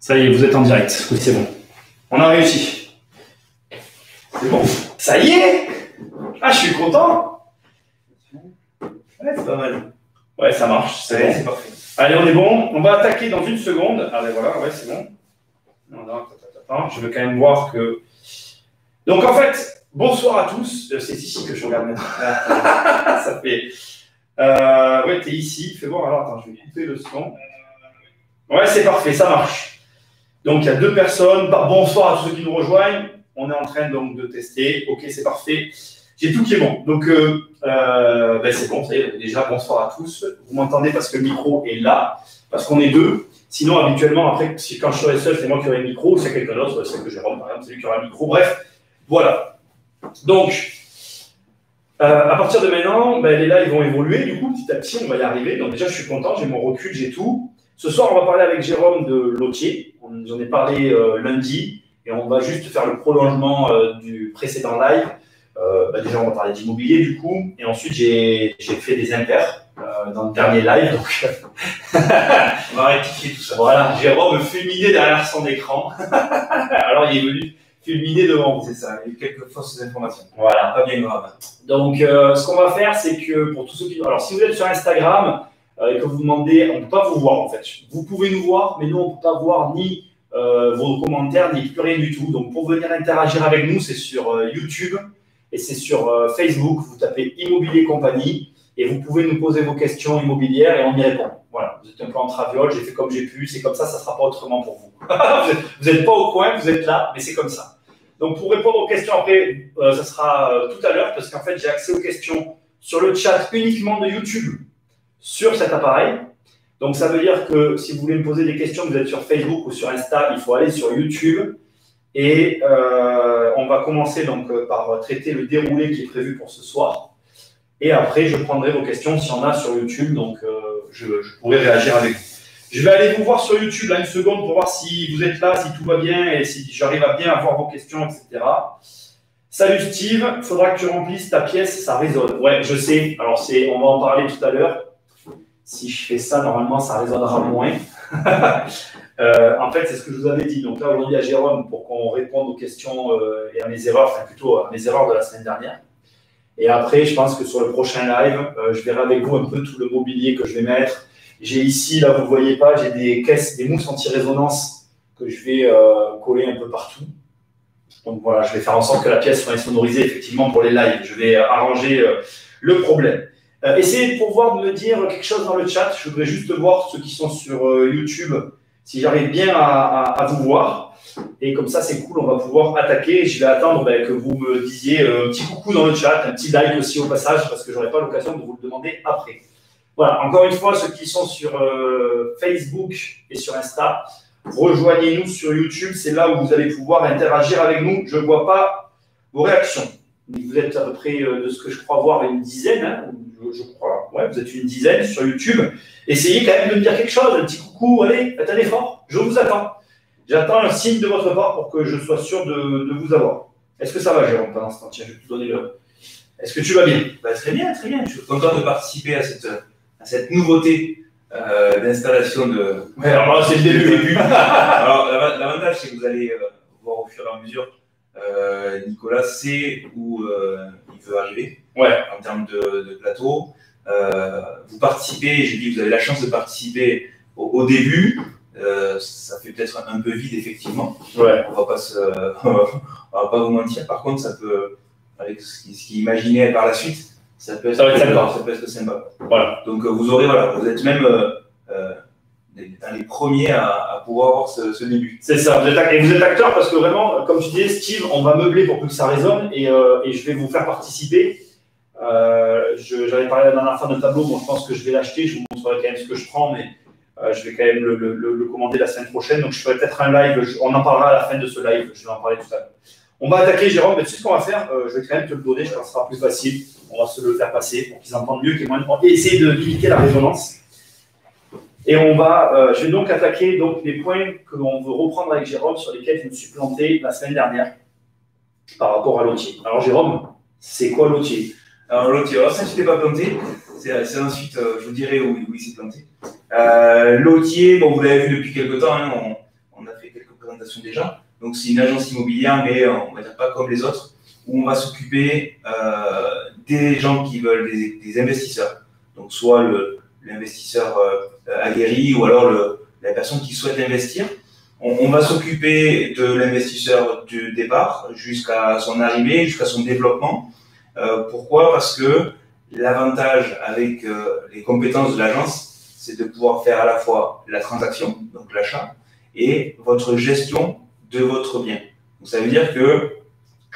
Ça y est, vous êtes en direct. Oui, c'est bon. On a réussi. C'est bon. Ça y est. Ah, je suis content. Ouais, c'est pas mal. Ouais, ça marche. C'est bon. C'est parfait. Allez, on est bon. On va attaquer dans une seconde. Allez, voilà, ouais, c'est bon. Je veux quand même voir que... Donc, en fait, bonsoir à tous. C'est ici que je regarde maintenant. Ça fait... ouais, t'es ici. Fais voir. Alors, attends, je vais couper le son. Ouais, c'est parfait, ça marche. Donc, il y a deux personnes. Bonsoir à tous ceux qui nous rejoignent. On est en train donc de tester. Ok, c'est parfait. J'ai tout qui est bon. Donc, ben, c'est bon. Ça y est, déjà, bonsoir à tous. Vous m'entendez parce que le micro est là, parce qu'on est deux. Sinon, habituellement, après, quand je serai seul, c'est moi qui aurai le micro. C'est quelqu'un d'autre. C'est que Jérôme, par exemple, c'est lui qui aura le micro. Bref, voilà. Donc, à partir de maintenant, ben, les lives vont évoluer. Du coup, petit à petit, on va y arriver. Donc, déjà, je suis content. J'ai mon recul, j'ai tout. Ce soir, on va parler avec Jérôme de Lotier. J'en ai parlé lundi et on va juste faire le prolongement du précédent live. Bah déjà, on va parler d'immobilier du coup. Et ensuite, j'ai fait des impairs dans le dernier live. Donc, on va rectifier tout ça. Voilà, Jérôme fulminé derrière son écran. Alors, il est venu fulminer devant vous. C'est ça, il y a eu quelques fausses informations. Voilà, pas bien grave. Donc, ce qu'on va faire, c'est que pour tous ceux qui... Alors, si vous êtes sur Instagram... et que vous demandez, on ne peut pas vous voir en fait. Vous pouvez nous voir, mais nous on ne peut pas voir ni vos commentaires, ni plus rien du tout. Donc pour venir interagir avec nous, c'est sur YouTube et c'est sur Facebook. Vous tapez Immobilier Compagnie et vous pouvez nous poser vos questions immobilières et on y répond. Voilà, vous êtes un peu en traviole, j'ai fait comme j'ai pu, c'est comme ça ne sera pas autrement pour vous. Vous n'êtes pas au coin, vous êtes là, mais c'est comme ça. Donc pour répondre aux questions après, ça sera tout à l'heure parce qu'en fait j'ai accès aux questions sur le chat uniquement de YouTube sur cet appareil. Donc, ça veut dire que si vous voulez me poser des questions, vous êtes sur Facebook ou sur Insta, il faut aller sur YouTube. Et on va commencer donc par traiter le déroulé qui est prévu pour ce soir. Et après, je prendrai vos questions s'il y en a sur YouTube. Donc, je pourrai réagir avec vous. Je vais aller vous voir sur YouTube là une seconde pour voir si vous êtes là, si tout va bien et si j'arrive à bien avoir vos questions, etc. Salut Steve, il faudra que tu remplisses ta pièce, ça résonne. Ouais, je sais. Alors, on va en parler tout à l'heure. Si je fais ça, normalement, ça résonnera moins. En fait, c'est ce que je vous avais dit. Donc là, aujourd'hui, à Jérôme, pour qu'on réponde aux questions et à mes erreurs, enfin plutôt à mes erreurs de la semaine dernière. Et après, je pense que sur le prochain live, je verrai avec vous un peu tout le mobilier que je vais mettre. J'ai ici, là, vous ne le voyez pas, j'ai des caisses, des mousses anti-résonance que je vais coller un peu partout. Donc voilà, je vais faire en sorte que la pièce soit sonorisée effectivement pour les lives. Je vais arranger le problème. Essayez de pouvoir me dire quelque chose dans le chat. Je voudrais juste voir ceux qui sont sur YouTube, si j'arrive bien à vous voir. Et comme ça, c'est cool, on va pouvoir attaquer. Je vais attendre que vous me disiez un petit coucou dans le chat, un petit like aussi au passage, parce que je n'aurai pas l'occasion de vous le demander après. Voilà, encore une fois, ceux qui sont sur Facebook et sur Insta, rejoignez-nous sur YouTube. C'est là où vous allez pouvoir interagir avec nous. Je ne vois pas vos réactions. Vous êtes à peu près, de ce que je crois voir, une dizaine, hein, je crois. Ouais, vous êtes une dizaine sur YouTube. Essayez quand même de me dire quelque chose, un petit coucou, allez, faites un effort, je vous attends. J'attends un signe de votre part pour que je sois sûr de vous avoir. Est-ce que ça va, Jérôme, pendant ce temps? Tiens, je vais te donner le... Est-ce que tu vas bien? Bah, très bien, très bien. Je suis content de participer à cette nouveauté d'installation de... Ouais, alors là, c'est le début. Alors, l'avantage, c'est que vous allez voir au fur et à mesure Nicolas sait où il veut arriver en termes de plateau. Vous participez, j'ai dit que vous avez la chance de participer au début. Ça fait peut-être un peu vide, effectivement. Ouais. On va pas vous mentir. Par contre, ça peut, avec ce qui est imaginé par la suite, ça peut être sympa. Voilà. Donc, vous êtes même dans les premiers à pouvoir avoir ce début. C'est ça, vous êtes acteur parce que vraiment, comme tu disais, Steve, on va meubler pour que ça résonne et je vais vous faire participer. J'avais parlé la dernière fois d'un tableau, bon, je pense que je vais l'acheter, je vous montrerai quand même ce que je prends, mais je vais quand même le commander la semaine prochaine, donc je ferai peut-être un live, on en parlera à la fin de ce live, je vais en parler tout à l'heure. On va attaquer Jérôme, mais tu sais ce qu'on va faire, je vais quand même te le donner, je pense que ce sera plus facile, on va se le faire passer pour qu'ils entendent mieux, qu'ils et essayer de limiter la résonance. Et je vais donc attaquer les points que l'on veut reprendre avec Jérôme, sur lesquels je me suis planté la semaine dernière, par rapport à Lotier. Alors Jérôme, c'est quoi Lotier? Alors Lotier, ça je ne t'ai pas planté, c'est ensuite, je vous dirai où il s'est planté. Lotier, bon, vous l'avez vu depuis quelques temps, hein, on a fait présentation déjà. Donc, c'est une agence immobilière, mais on va dire pas comme les autres, où on va s'occuper des gens qui veulent, des investisseurs. Donc, soit l'investisseur aguerri ou alors la personne qui souhaite investir. On va s'occuper de l'investisseur du départ jusqu'à son arrivée, jusqu'à son développement. Pourquoi? Parce que l'avantage avec les compétences de l'agence, c'est de pouvoir faire à la fois la transaction, donc l'achat, et votre gestion de votre bien. Donc, ça veut dire que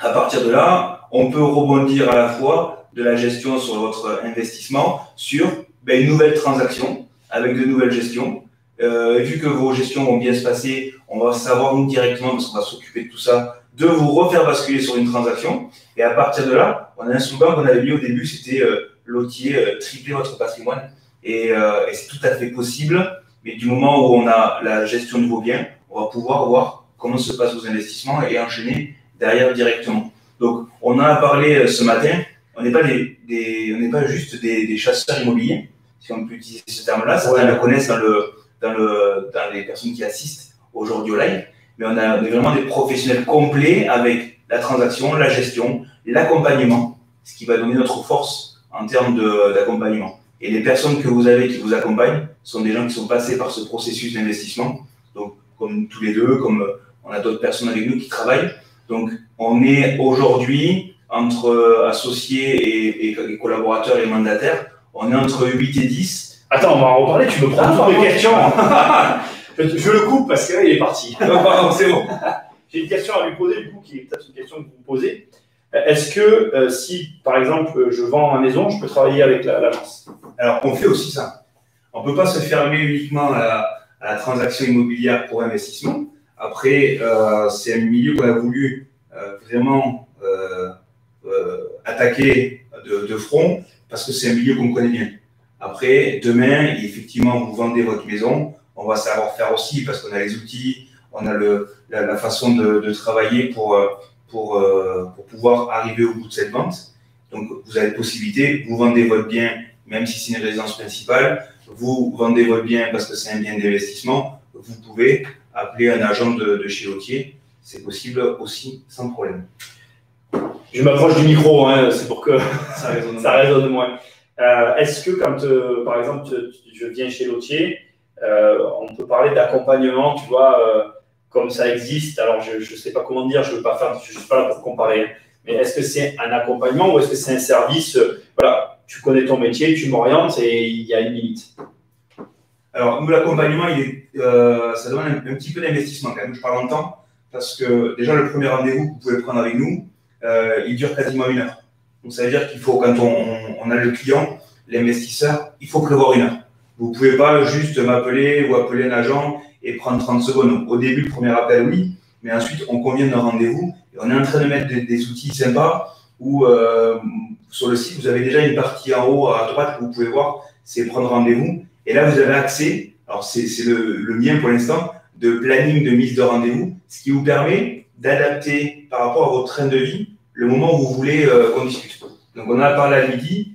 à partir de là, on peut rebondir à la fois de la gestion sur votre investissement sur une nouvelle transaction avec de nouvelles gestions. Vu que vos gestions vont bien se passer, on va savoir nous directement, parce qu'on va s'occuper de tout ça, de vous refaire basculer sur une transaction. Et à partir de là, on a un slogan qu'on avait mis au début, c'était lotier, tripler votre patrimoine. Et c'est tout à fait possible, mais du moment où on a la gestion de vos biens, on va pouvoir voir comment se passent vos investissements et enchaîner derrière directement. Donc, on en a parlé ce matin, on n'est pas juste des chasseurs immobiliers, si on peut utiliser ce terme-là, certains le connaissent dans les personnes qui assistent aujourd'hui au live, mais on est vraiment des professionnels complets avec la transaction, la gestion, l'accompagnement, ce qui va donner notre force en termes d'accompagnement. Et les personnes que vous avez qui vous accompagnent sont des gens qui sont passés par ce processus d'investissement, donc comme tous les deux, comme on a d'autres personnes avec nous qui travaillent. Donc, on est aujourd'hui entre associés et collaborateurs et mandataires, on est entre 8 et 10. Attends, on va en reparler, tu me prends toutes les questions. Je le coupe parce que là, il est parti. Non, pardon, c'est bon. J'ai une question à lui poser, du coup, qui est peut-être une question que vous me posez. Est-ce que si, par exemple, je vends ma maison, je peux travailler avec l'agence? Alors, on fait aussi ça. On ne peut pas se fermer uniquement à la transaction immobilière pour investissement. Après, c'est un milieu qu'on a voulu vraiment attaquer de front parce que c'est un milieu qu'on connaît bien. Après, demain, effectivement, vous vendez votre maison, on va savoir faire aussi parce qu'on a les outils, on a la façon de travailler pour pouvoir arriver au bout de cette vente. Donc, vous avez la possibilité, vous vendez votre bien, même si c'est une résidence principale, vous vendez votre bien parce que c'est un bien d'investissement, vous pouvez appeler un agent de chez Lotier, c'est possible aussi sans problème. Je m'approche du micro, hein, c'est pour que ça résonne moins. Est-ce que quand, par exemple, je viens chez Lotier, on peut parler d'accompagnement, tu vois, comme ça existe. Alors, je ne sais pas comment dire, je ne suis pas là pour comparer. Mais est-ce que c'est un accompagnement ou est-ce que c'est un service, voilà, tu connais ton métier, tu m'orientes et il y a une limite? Alors, nous, l'accompagnement, ça demande un petit peu d'investissement quand même. Je parle en temps parce que déjà, le premier rendez-vous que vous pouvez prendre avec nous, il dure quasiment 1 heure. Donc, ça veut dire qu'il faut, quand on a le client, l'investisseur, il faut prévoir 1 heure. Vous ne pouvez pas juste m'appeler ou appeler un agent et prendre 30 secondes. Donc, au début, le premier appel, oui, mais ensuite, on convient d'un rendez-vous et on est en train de mettre des outils sympas où, sur le site, vous avez déjà une partie en haut à droite que vous pouvez voir, c'est prendre rendez-vous. Et là, vous avez accès, alors c'est le mien pour l'instant, de planning de mise de rendez-vous, ce qui vous permet d'adapter par rapport à votre train de vie le moment où vous voulez qu'on discute. Donc, on en a parlé à midi,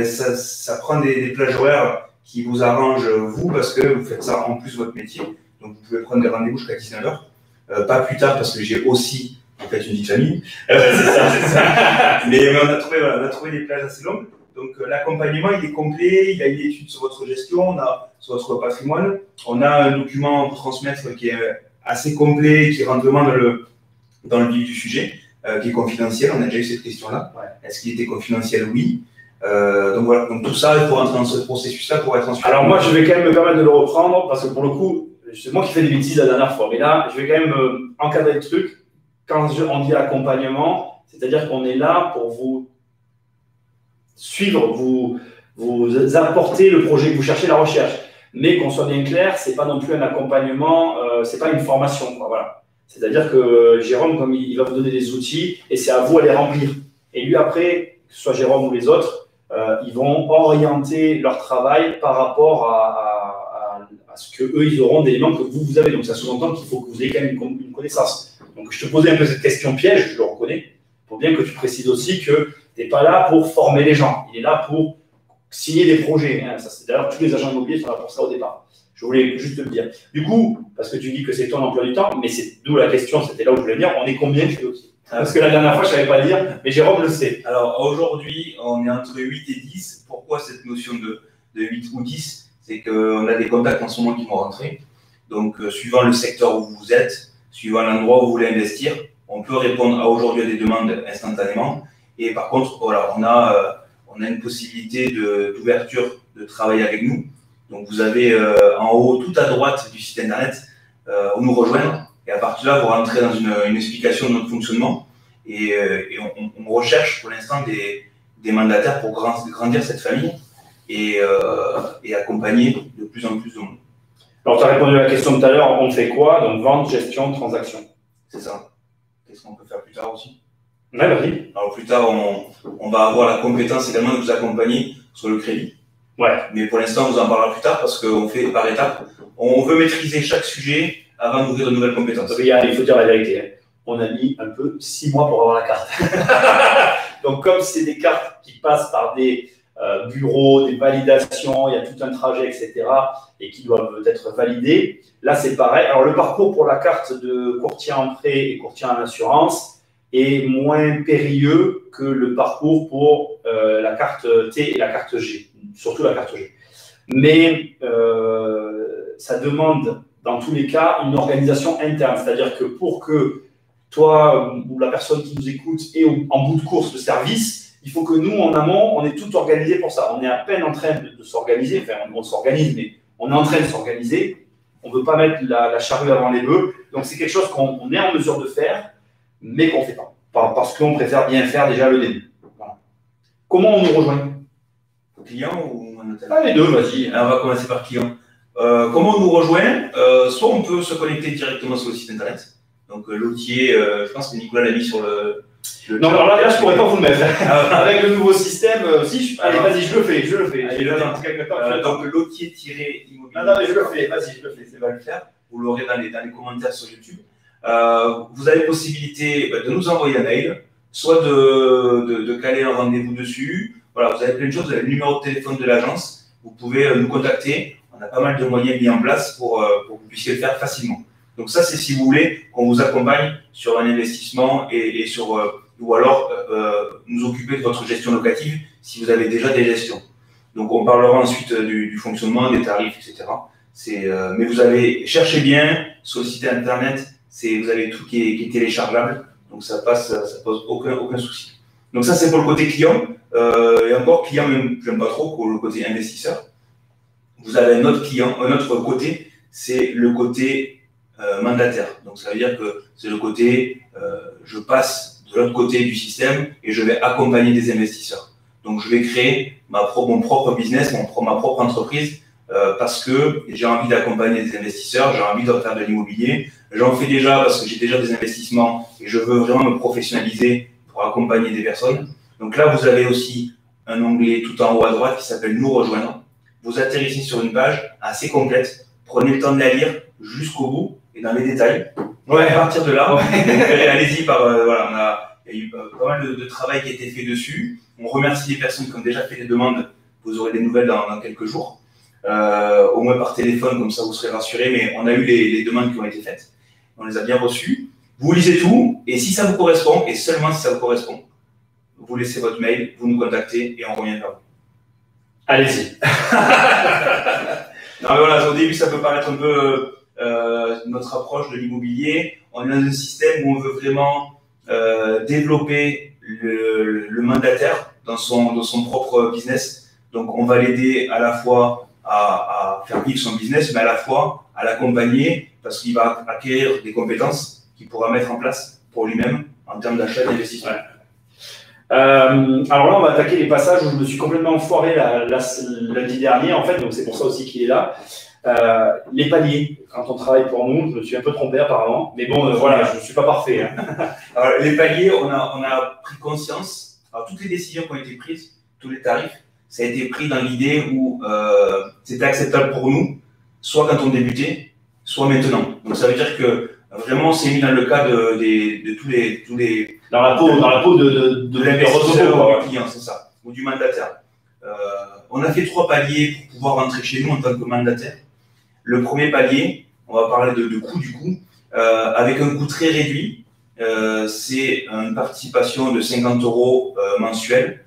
ça prend des plages horaires qui vous arrangent vous parce que vous faites ça en plus de votre métier. Donc, vous pouvez prendre des rendez-vous jusqu'à 19 h. Pas plus tard parce que j'ai aussi en fait une vie de famille. C'est ça. Mais on a trouvé des plages assez longues. Donc, l'accompagnement, il est complet, il y a une étude sur votre gestion, sur votre patrimoine. On a un document pour transmettre qui est assez complet, qui rentre vraiment dans le vif du sujet, qui est confidentiel. On a déjà eu cette question-là. Ouais. Est-ce qu'il était confidentiel? Oui. Donc voilà, donc tout ça, il faut rentrer dans ce processus-là pour être ensuite. Alors moi, je vais quand même me permettre de le reprendre parce que pour le coup, c'est moi qui fais des bêtises la dernière fois. Mais là, je vais quand même encadrer le truc. Quand on dit accompagnement, c'est-à-dire qu'on est là pour vous suivre, vous apporter le projet que vous cherchez, la recherche. Mais qu'on soit bien clair, c'est pas non plus un accompagnement, c'est pas une formation, quoi, voilà. C'est-à-dire que Jérôme, comme il va vous donner des outils, et c'est à vous à les remplir. Et lui après, que ce soit Jérôme ou les autres, ils vont orienter leur travail par rapport à ce que eux ils auront d'éléments que vous avez. Donc ça sous-entend qu'il faut que vous ayez quand même une connaissance. Donc je te posais un peu cette question piège, je le reconnais, pour bien que tu précises aussi que tu n'es pas là pour former les gens, il est là pour signer des projets. Hein. D'ailleurs, tous les agents immobiliers sont là pour ça au départ. Je voulais juste te le dire. Du coup, parce que tu dis que c'est ton emploi du temps, mais c'est d'où la question, c'était là où je voulais venir, on est combien chez Loki? Parce que la dernière fois, je ne savais pas dire, mais Jérôme le sait. Alors aujourd'hui, on est entre 8 et 10. Pourquoi cette notion de 8 ou 10? C'est qu'on a des contacts en ce moment qui vont rentrer. Donc, suivant le secteur où vous êtes, suivant l'endroit où vous voulez investir, on peut répondre aujourd'hui à des demandes instantanément. Et par contre, voilà, on a une possibilité d'ouverture de travail avec nous. Donc, vous avez en haut, tout à droite du site internet, où nous rejoindre. Et à partir de là, vous rentrez dans une explication de notre fonctionnement. Et on recherche pour l'instant des mandataires pour grandir cette famille et accompagner de plus en plus de monde. Alors, tu as répondu à la question tout à l'heure, on fait quoi? Donc, vente, gestion, transaction. C'est ça. Qu'est-ce qu'on peut faire plus tard aussi? Ouais, vas-y. Alors, plus tard, on va avoir la compétence également de vous accompagner sur le crédit. Ouais. Mais pour l'instant, on vous en parlera plus tard parce qu'on fait par étapes. On veut maîtriser chaque sujet avant d'ouvrir de nouvelles compétences. Il faut dire la vérité. On a mis un peu 6 mois pour avoir la carte. Donc, comme c'est des cartes qui passent par des bureaux, des validations, il y a tout un trajet, etc., et qui doivent être validées, là, c'est pareil. Alors, le parcours pour la carte de courtier en prêt et courtier en assurance est moins périlleux que le parcours pour la carte T et la carte G, surtout la carte G. Mais ça demande, dans tous les cas, une organisation interne. C'est-à-dire que pour que toi ou la personne qui nous écoute ait en bout de course le service, il faut que nous, en amont, on est tout organisé pour ça. On est à peine en train de s'organiser, enfin, on s'organise, mais on est en train de s'organiser. On ne veut pas mettre la charrue avant les bœufs. Donc, c'est quelque chose qu'on est en mesure de faire, mais qu'on ne fait pas. Parce qu'on préfère bien faire déjà le début. Voilà. Comment on nous rejoint? Client ou mandataire? Ah, les deux, vas-y. On va commencer par client. Comment on nous rejoint? Soit on peut se connecter directement sur le site internet. Donc, Lotier, je pense que Nicolas l'a mis sur le non, alors là, je ne pourrais pas vous le mettre. Avec le nouveau système, allez, vas-y, je le fais. Allez, donc, Lotier-immobilier. Non, mais je le fais, vas-y, je le fais. Ça va le faire. Vous l'aurez dans les commentaires sur YouTube. Vous avez possibilité de nous envoyer un mail, soit de caler un rendez-vous dessus. Voilà, vous avez plein de choses. Vous avez le numéro de téléphone de l'agence. Vous pouvez nous contacter. On a pas mal de moyens mis en place pour que vous puissiez le faire facilement. Donc ça, c'est si vous voulez qu'on vous accompagne sur un investissement et sur, ou alors nous occuper de votre gestion locative si vous avez déjà des gestions. Donc on parlera ensuite du fonctionnement, des tarifs, etc. Mais vous avez, cherchez bien sur le site internet, vous avez tout qui est téléchargeable, donc ça pose aucun souci. Donc ça, c'est pour le côté client. Et encore, client, même, j'aime pas trop, pour le côté investisseur. Vous avez un autre côté, c'est le côté mandataire. Donc ça veut dire que c'est le côté, je passe de l'autre côté du système et je vais accompagner des investisseurs. Donc je vais créer mon propre business, ma propre entreprise parce que j'ai envie d'accompagner des investisseurs, j'ai envie de faire de l'immobilier. J'en fais déjà parce que j'ai déjà des investissements et je veux vraiment me professionnaliser pour accompagner des personnes. Donc là, vous avez aussi un onglet tout en haut à droite qui s'appelle Nous rejoindre. Vous atterrissez sur une page assez complète. Prenez le temps de la lire jusqu'au bout et dans les détails. Ouais, à partir de là, allez-y. Voilà, il y a eu pas mal de travail qui a été fait dessus. On remercie les personnes qui ont déjà fait des demandes. Vous aurez des nouvelles dans quelques jours. Au moins par téléphone, comme ça vous serez rassurés. Mais on a eu les demandes qui ont été faites. On les a bien reçues. Vous lisez tout et si ça vous correspond, et seulement si ça vous correspond, vous laissez votre mail, vous nous contactez et on revient vers vous. Allez-y. Non, mais voilà, au début, ça peut paraître un peu notre approche de l'immobilier. On est dans un système où on veut vraiment développer le mandataire dans son propre business. Donc, on va l'aider à la fois à faire vivre son business, mais à la fois à l'accompagner parce qu'il va acquérir des compétences qu'il pourra mettre en place pour lui-même en termes d'achat et d'investissement. Ouais. Alors là, on va attaquer les passages où je me suis complètement foiré lundi dernier, en fait, donc c'est pour ça aussi qu'il est là. Les paliers, quand on travaille pour nous, je me suis un peu trompé apparemment, mais bon, voilà, je ne suis pas parfait. Hein. Alors, les paliers, on a pris conscience, alors toutes les décisions qui ont été prises, tous les tarifs, ça a été pris dans l'idée où c'était acceptable pour nous, soit quand on débutait, soit maintenant. Donc ça veut dire que vraiment, on s'est mis dans le cas de tous les dans la peau de l'investisseur, du client, c'est ça, ou du mandataire. On a fait 3 paliers pour pouvoir rentrer chez nous en tant que mandataire. Le premier palier, on va parler de coût du coup, avec un coût très réduit. C'est une participation de 50 € mensuel.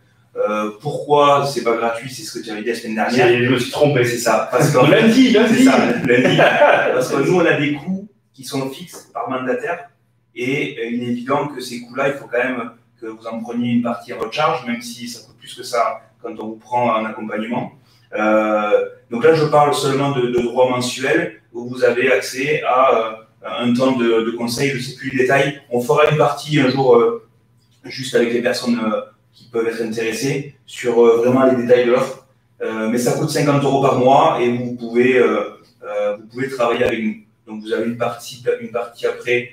Pourquoi c'est pas gratuit? C'est ce que tu avais dit la semaine dernière. Je me suis trompé. C'est ça. Parce que lundi. C'est ça, lundi. Parce que nous, on a des coûts qui sont fixes par mandataire. Et il est évident que ces coûts-là, il faut quand même que vous en preniez une partie à votre charge, même si ça coûte plus que ça quand on vous prend un accompagnement. Donc là, je parle seulement de droits mensuels où vous avez accès à un temps de conseil. Je ne sais plus les détails. On fera une partie un jour juste avec les personnes qui peuvent être intéressées sur vraiment les détails de l'offre. Mais ça coûte 50 € par mois et vous pouvez travailler avec nous. Donc vous avez une partie après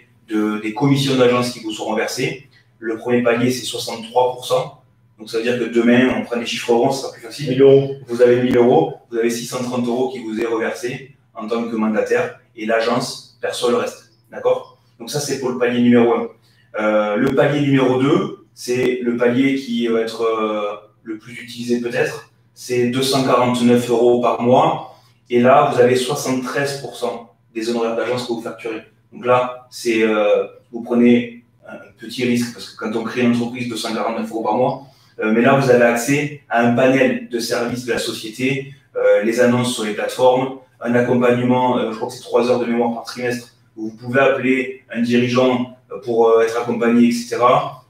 des commissions d'agence qui vous seront versées. Le premier palier, c'est 63%. Donc ça veut dire que demain, on prend des chiffres ronds, ça sera plus facile. 1000 €. Vous avez 1000 €, vous avez 630 € qui vous est reversé en tant que mandataire et l'agence perçoit le reste. D'accord? Donc ça, c'est pour le palier numéro 1. Le palier numéro 2, c'est le palier qui va être le plus utilisé peut-être. C'est 249 € par mois. Et là, vous avez 73% des honoraires d'agence que vous facturez. Donc là, vous prenez un petit risque parce que quand on crée une entreprise, 249 € par mois. Mais là, vous avez accès à un panel de services de la société, les annonces sur les plateformes, un accompagnement, je crois que c'est 3 heures de mémoire par trimestre, où vous pouvez appeler un dirigeant pour être accompagné, etc.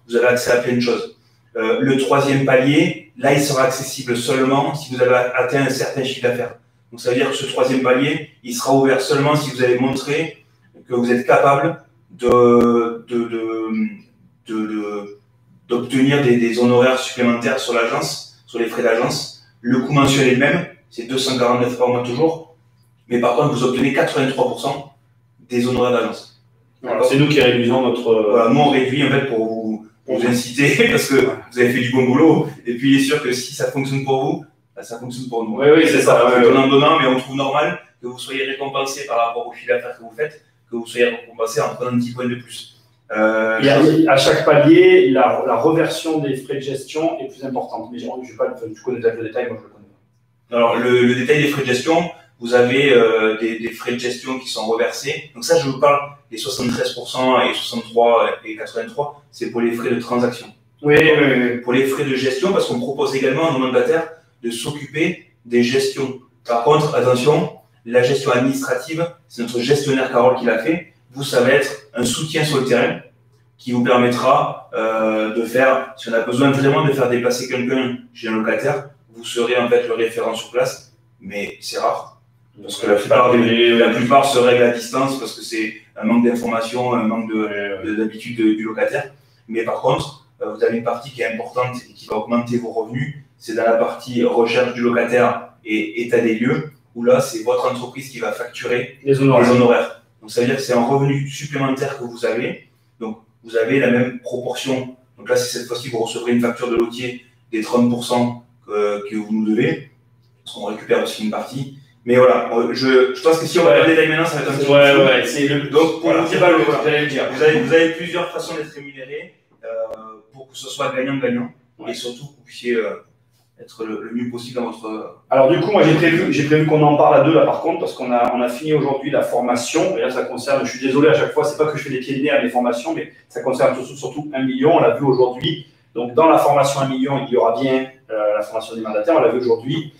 Vous avez accès à plein de choses. Le troisième palier, là, il sera accessible seulement si vous avez atteint un certain chiffre d'affaires. Donc, ça veut dire que ce troisième palier, il sera ouvert seulement si vous avez montré que vous êtes capable d'obtenir des honoraires supplémentaires sur l'agence, sur les frais d'agence. Le coût mensuel est le même, c'est 249 € par mois toujours. Mais par contre, vous obtenez 83% des honoraires d'agence. Voilà, c'est nous qui réduisons notre… Voilà, nous, on réduit en fait pour vous inciter parce que vous avez fait du bon boulot. Et puis, il est sûr que si ça fonctionne pour vous, ça fonctionne pour nous. Oui, c'est ça. Donnant, mais on trouve normal que vous soyez récompensé par rapport au chiffre d'affaires que vous faites, que vous soyez récompensé en prenant un petit point de plus. À chaque palier, la reversion des frais de gestion est plus importante. Mais tu connais peut-être le détail, moi je le connais pas. Alors, le détail des frais de gestion, vous avez des frais de gestion qui sont reversés. Donc ça, je vous parle des 73% et 63 et 83, c'est pour les frais de transaction. Oui. Pour les frais de gestion, parce qu'on propose également à nos mandataires de s'occuper des gestions. Par contre, attention, la gestion administrative, c'est notre gestionnaire Carole qui l'a fait. Vous, ça va être un soutien sur le terrain qui vous permettra de faire, si on a besoin vraiment de faire déplacer quelqu'un chez un locataire, vous serez en fait le référent sur place, mais c'est rare. Parce que la plupart se règlent à distance parce que c'est un manque d'information, un manque d'habitude du locataire. Mais par contre, vous avez une partie qui est importante et qui va augmenter vos revenus. C'est dans la partie recherche du locataire et état des lieux, où là, c'est votre entreprise qui va facturer les honoraires. Donc, ça veut dire que c'est un revenu supplémentaire que vous avez. Donc, vous avez la même proportion. Donc là, si cette fois-ci, vous recevrez une facture de lotier des 30% que vous nous devez, parce qu'on récupère aussi une partie. Mais voilà, je pense que si on va regarder les détails maintenant, ça va être un petit peu plus. Donc, pour vous dire, vous avez plusieurs façons d'être rémunéré pour que ce soit gagnant-gagnant et surtout que vous puissiez être le mieux possible dans votre… Alors du coup, moi j'ai prévu qu'on en parle à deux là par contre, parce qu'on a fini aujourd'hui la formation, et là ça concerne, je suis désolé à chaque fois, c'est pas que je fais des pieds de nez à mes formations, mais ça concerne surtout 1 million, on l'a vu aujourd'hui. Donc dans la formation 1 million, il y aura bien la formation des mandataires, on l'a vu aujourd'hui.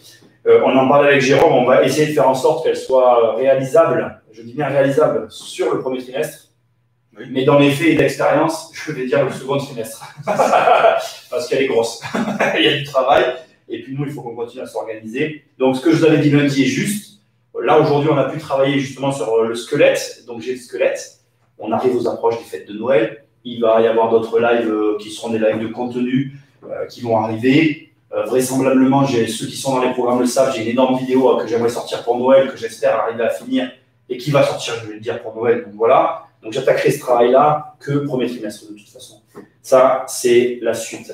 On en parle avec Jérôme, on va essayer de faire en sorte qu'elle soit réalisable, je dis bien réalisable, sur le premier trimestre. Oui. Mais dans les faits et d'expérience, je vais dire le second trimestre. Parce qu'elle est grosse. Il y a du travail. Et puis nous, il faut qu'on continue à s'organiser. Donc ce que je vous avais dit lundi est juste. Là, aujourd'hui, on a pu travailler justement sur le squelette. Donc j'ai le squelette. On arrive aux approches des fêtes de Noël. Il va y avoir d'autres lives qui seront des lives de contenu qui vont arriver. Vraisemblablement, ceux qui sont dans les programmes le savent, j'ai une énorme vidéo que j'aimerais sortir pour Noël, que j'espère arriver à finir et qui va sortir, je vais le dire, pour Noël. Donc voilà. Donc j'attaquerai ce travail-là que premier trimestre de toute façon. Ça, c'est la suite.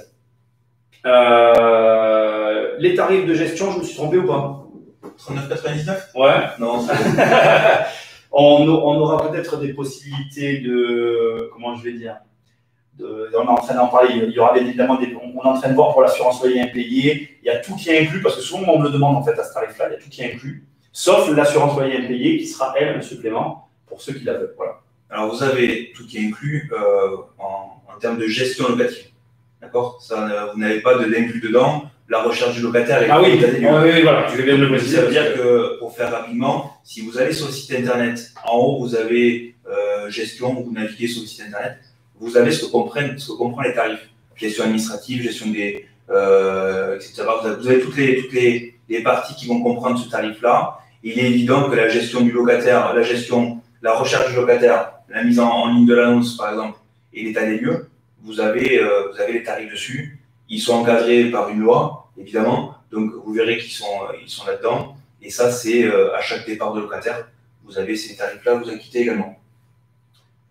Les tarifs de gestion, je me suis trompé ou pas? 39,99? Ouais. Non. On aura peut-être des possibilités de… Comment je vais dire, on est en train d'en parler. Il y aura bien évidemment on est en train de voir pour l'assurance loyer impayé. Il y a tout qui est inclus, parce que souvent on me le demande en fait à ce tarif-là, il y a tout qui est inclus. sauf l'assurance loyer impayé qui sera, elle, un supplément pour ceux qui la veulent. Voilà. Alors, vous avez tout qui est inclus en termes de gestion locative. D'accord? Vous n'avez pas d'inclus dedans. La recherche du locataire est oui, voilà, je vais bien le préciser. Ça veut dire que, pour faire rapidement, si vous allez sur le site internet, en haut, vous avez gestion, vous naviguez sur le site internet, vous avez ce que comprend les tarifs. Gestion administrative, gestion des. etc. Vous avez toutes les parties qui vont comprendre ce tarif-là. Il est évident que la gestion du locataire, la recherche du locataire, la mise en ligne de l'annonce, par exemple, et l'état des lieux, vous avez les tarifs dessus. Ils sont encadrés par une loi, évidemment. Donc, vous verrez qu'ils sont là-dedans. Et ça, c'est à chaque départ de locataire, vous avez ces tarifs-là, vous acquittez également.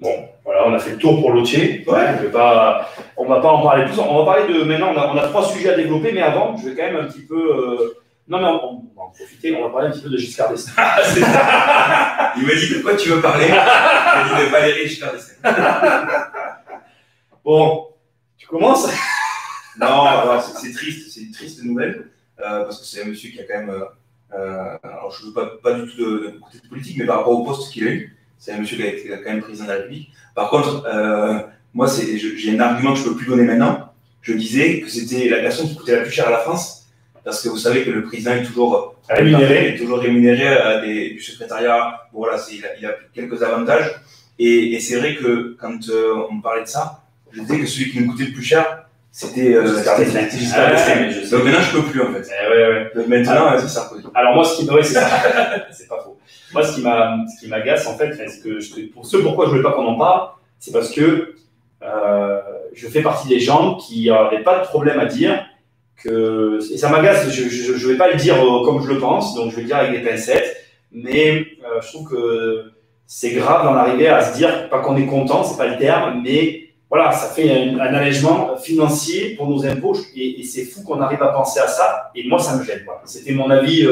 Bon, voilà, on a fait le tour pour l'OTIE. Ouais, on ne va pas en parler plus. On va parler de. Maintenant, on a 3 sujets à développer, mais avant, je vais quand même un petit peu. Non, mais on va en profiter, on va parler un petit peu de Giscard d'Estaing. Il m'a dit de quoi tu veux parler. Il m'a dit de Valéry Giscard d'Estaing. Bon, tu commences? Non, c'est triste, c'est une triste nouvelle, parce que c'est un monsieur qui a quand même. Alors, je ne veux pas du tout de côté politique, mais par rapport au poste qu'il a eu, c'est un monsieur qui a été quand même président de la République. Par contre, moi, j'ai un argument que je ne peux plus donner maintenant. Je disais que c'était la personne qui coûtait la plus cher à la France, parce que vous savez que le président est toujours rémunéré du secrétariat. Bon, voilà, il a quelques avantages. Et c'est vrai que quand on parlait de ça, je disais que celui qui nous coûtait le plus cher, c'était Giscard d'Estaing. Donc maintenant, je ne peux plus, en fait. Donc maintenant, c'est Sarkozy. Alors moi, c'est ça. C'est pas faux. Moi, ce qui m'agace, en fait, pourquoi je ne veux pas qu'on en parle, c'est parce que je fais partie des gens qui n'avaient pas de problème à dire que, et ça m'agace, je ne vais pas le dire comme je le pense, donc je vais le dire avec des pincettes, mais je trouve que c'est grave d'en arriver à se dire, pas qu'on est content, c'est pas le terme, mais voilà, ça fait un allègement financier pour nos impôts, et c'est fou qu'on arrive à penser à ça, et moi, ça me gêne. Voilà. C'était mon avis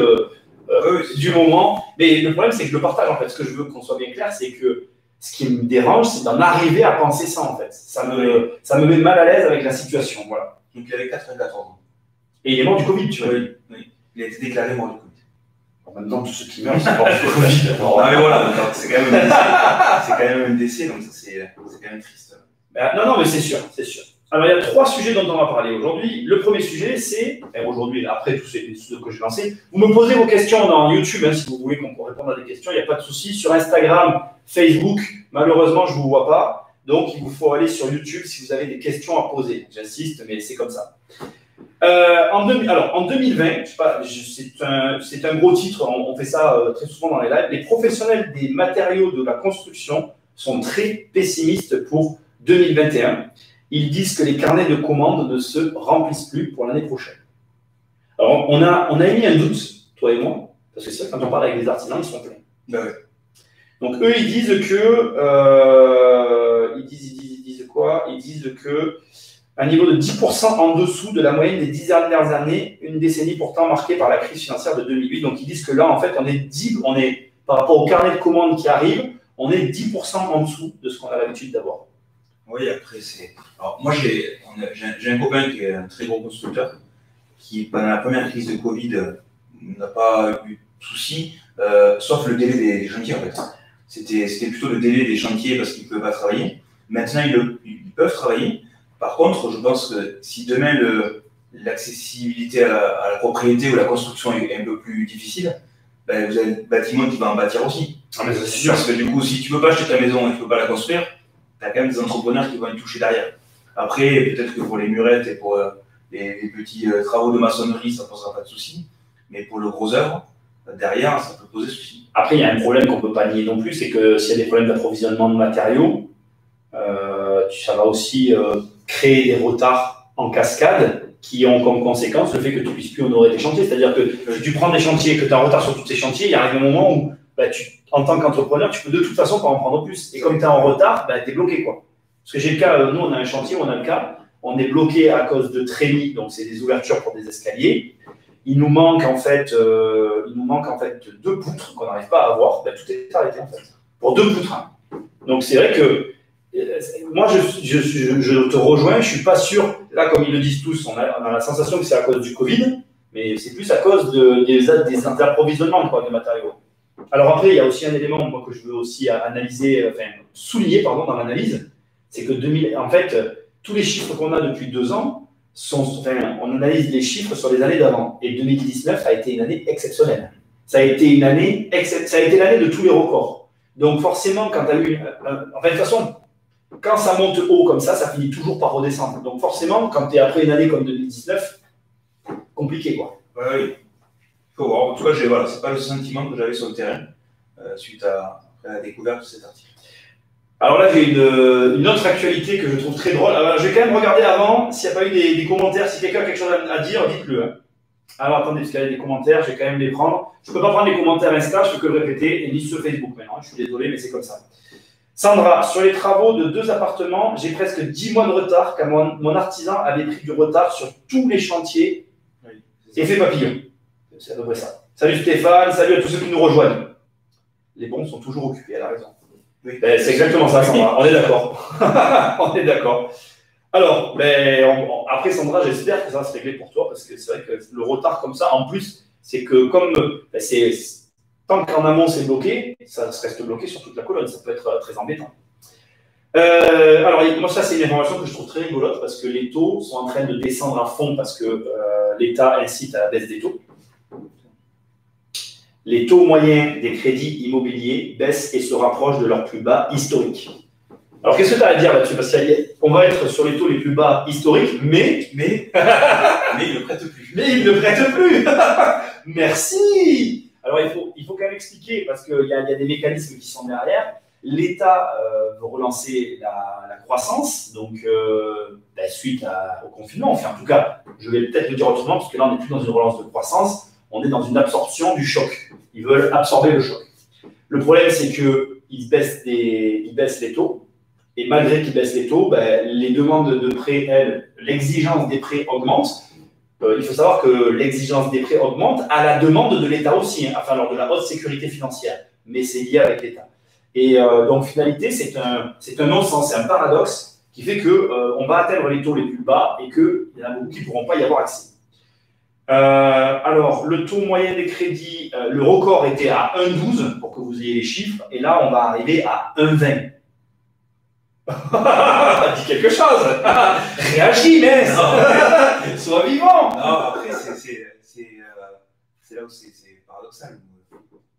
du moment, mais le problème, c'est que je le partage, en fait. Ce que je veux qu'on soit bien clair, c'est que ce qui me dérange, c'est d'en arriver à penser ça, en fait. Ça me met mal à l'aise avec la situation, voilà. Donc, il avait 94 ans. Et il est mort du Covid, tu vois. Oui. Il a été déclaré mort du Covid. En même temps, tous ceux qui meurent, c'est mort du Covid. Non, mais voilà, c'est quand même un décès. C'est quand même un décès, donc c'est quand même triste. Non, mais c'est sûr, c'est sûr. Alors, il y a 3 sujets dont on va parler aujourd'hui. Le premier sujet, c'est, aujourd'hui, après tous ces sujets que j'ai lancés, vous me posez vos questions dans YouTube, si vous voulez qu'on réponde à des questions, il n'y a pas de souci. Sur Instagram, Facebook, malheureusement, je ne vous vois pas. Donc, il vous faut aller sur YouTube si vous avez des questions à poser. J'insiste, mais c'est comme ça. En 2020, c'est un gros titre, on fait ça très souvent dans les lives. Les professionnels des matériaux de la construction sont très pessimistes pour 2021. Ils disent que les carnets de commandes ne se remplissent plus pour l'année prochaine. Alors, on a émis un doute, toi et moi, parce que c'est vrai, quand on parle avec les artisans, ils sont pleins. Ben ouais. Donc, eux, ils disent que. Ils disent quoi? Ils disent que un niveau de 10% en dessous de la moyenne des 10 dernières années, une décennie pourtant marquée par la crise financière de 2008. Donc, ils disent que là, en fait, on est par rapport au carnet de commandes qui arrive, on est 10% en dessous de ce qu'on a l'habitude d'avoir. Oui, après, alors, moi, j'ai un copain qui est un très gros constructeur, qui, pendant la première crise de Covid, n'a pas eu de soucis, sauf le délai des chantiers, en fait. C'était plutôt le délai des chantiers parce qu'ils ne pouvaient pas travailler. Maintenant, ils peuvent travailler. Par contre, je pense que si demain, l'accessibilité à la propriété ou la construction est un peu plus difficile, ben, vous avez le bâtiment qui va en bâtir aussi. Ah, mais c'est sûr. Parce que du coup, si tu ne peux pas acheter ta maison et que tu ne peux pas la construire, tu as quand même des entrepreneurs qui vont y toucher derrière. Après, peut-être que pour les murettes et pour les petits travaux de maçonnerie, ça ne posera pas de souci. Mais pour le gros œuvre, derrière, ça peut poser souci. Après, il y a un problème qu'on ne peut pas nier non plus, c'est que s'il y a des problèmes d'approvisionnement de matériaux, ça va aussi créer des retards en cascade qui ont comme conséquence le fait que tu ne puisses plus honorer tes chantiers. C'est-à-dire que si tu prends des chantiers et que tu es en retard sur tous tes chantiers, il arrive un moment où, en tant qu'entrepreneur, tu peux de toute façon pas en prendre plus. Et comme tu es en retard, tu es bloqué, quoi. Parce que j'ai le cas, nous on a un chantier, on a le cas, on est bloqué à cause de trémies, donc c'est des ouvertures pour des escaliers. Il nous manque en fait 2 poutres qu'on n'arrive pas à avoir. Tout est arrêté en fait. Pour 2 poutres. Hein. Donc c'est vrai que moi je te rejoins, je suis pas sûr. Là, comme ils le disent tous, on a la sensation que c'est à cause du Covid, Mais c'est plus à cause des approvisionnements quoi, de matériaux. Alors après, il y a aussi un élément moi, que je veux aussi analyser, enfin, souligner pardon, dans l'analyse, c'est que en fait, tous les chiffres qu'on a depuis 2 ans, on analyse les chiffres sur les années d'avant. Et 2019 a été une année exceptionnelle. Ça a été l'année de tous les records. Donc forcément, quand tu as eu... Enfin, de toute façon, quand ça monte haut comme ça finit toujours par redescendre. Donc forcément, quand tu es après une année comme 2019, compliqué quoi. Oui. Il faut voir. En tout cas, voilà, c'est pas le sentiment que j'avais sur le terrain suite à la découverte de cet article. Alors là, j'ai une autre actualité que je trouve très drôle. Alors, je vais quand même regarder avant s'il n'y a pas eu des commentaires. Si quelqu'un a quelque chose à dire, dites-le. Hein. Alors attendez, parce qu'il y a des commentaires, je vais quand même les prendre. Je ne peux pas prendre les commentaires Insta, je peux que le répéter, et ni sur Facebook maintenant. Je suis désolé, mais c'est comme ça. Sandra, sur les travaux de 2 appartements, j'ai presque 10 mois de retard car mon artisan avait pris du retard sur tous les chantiers. Oui. Effet papillon. C'est à peu près ça. Salut Stéphane, salut à tous ceux qui nous rejoignent. Les bons sont toujours occupés, elle a raison. Oui. Ben, c'est exactement ça, Sandra. On est d'accord. On est d'accord. Alors, après Sandra, j'espère que ça va se régler pour toi parce que c'est vrai que le retard comme ça, en plus, c'est que comme tant qu'en amont c'est bloqué, ça reste bloqué sur toute la colonne. Ça peut être très embêtant. Alors, moi, ça, c'est une information que je trouve très rigolote parce que les taux sont en train de descendre à fond parce que l'État incite à la baisse des taux. Les taux moyens des crédits immobiliers baissent et se rapprochent de leur plus bas historique. Alors, qu'est-ce que tu as à dire là-dessus? Parce qu'on va être sur les taux les plus bas historiques, mais ils ne prêtent plus. Mais ils ne prêtent plus. Merci. Alors, il faut quand même expliquer, parce qu'il y a des mécanismes qui sont derrière. L'État veut relancer la croissance, donc suite au confinement. Enfin, en tout cas, je vais peut-être le dire autrement, parce que là, on n'est plus dans une relance de croissance, on est dans une absorption du choc. Ils veulent absorber le choc. Le problème, c'est qu'ils baissent les taux, et malgré qu'ils baissent les taux, les demandes de prêts, l'exigence des prêts augmente. Il faut savoir que l'exigence des prêts augmente à la demande de l'État aussi, enfin, lors de la haute sécurité financière, mais c'est lié avec l'État. Et donc, finalité, c'est un non-sens, c'est un paradoxe qui fait qu'on va atteindre les taux les plus bas et qu'il y en a beaucoup qui ne pourront pas y avoir accès. Alors, le taux moyen des crédits, le record était à 1,12 pour que vous ayez les chiffres, et là, on va arriver à 1,20. Dis quelque chose. Réagis, mais sois vivant. Non, après, c'est là où c'est paradoxal.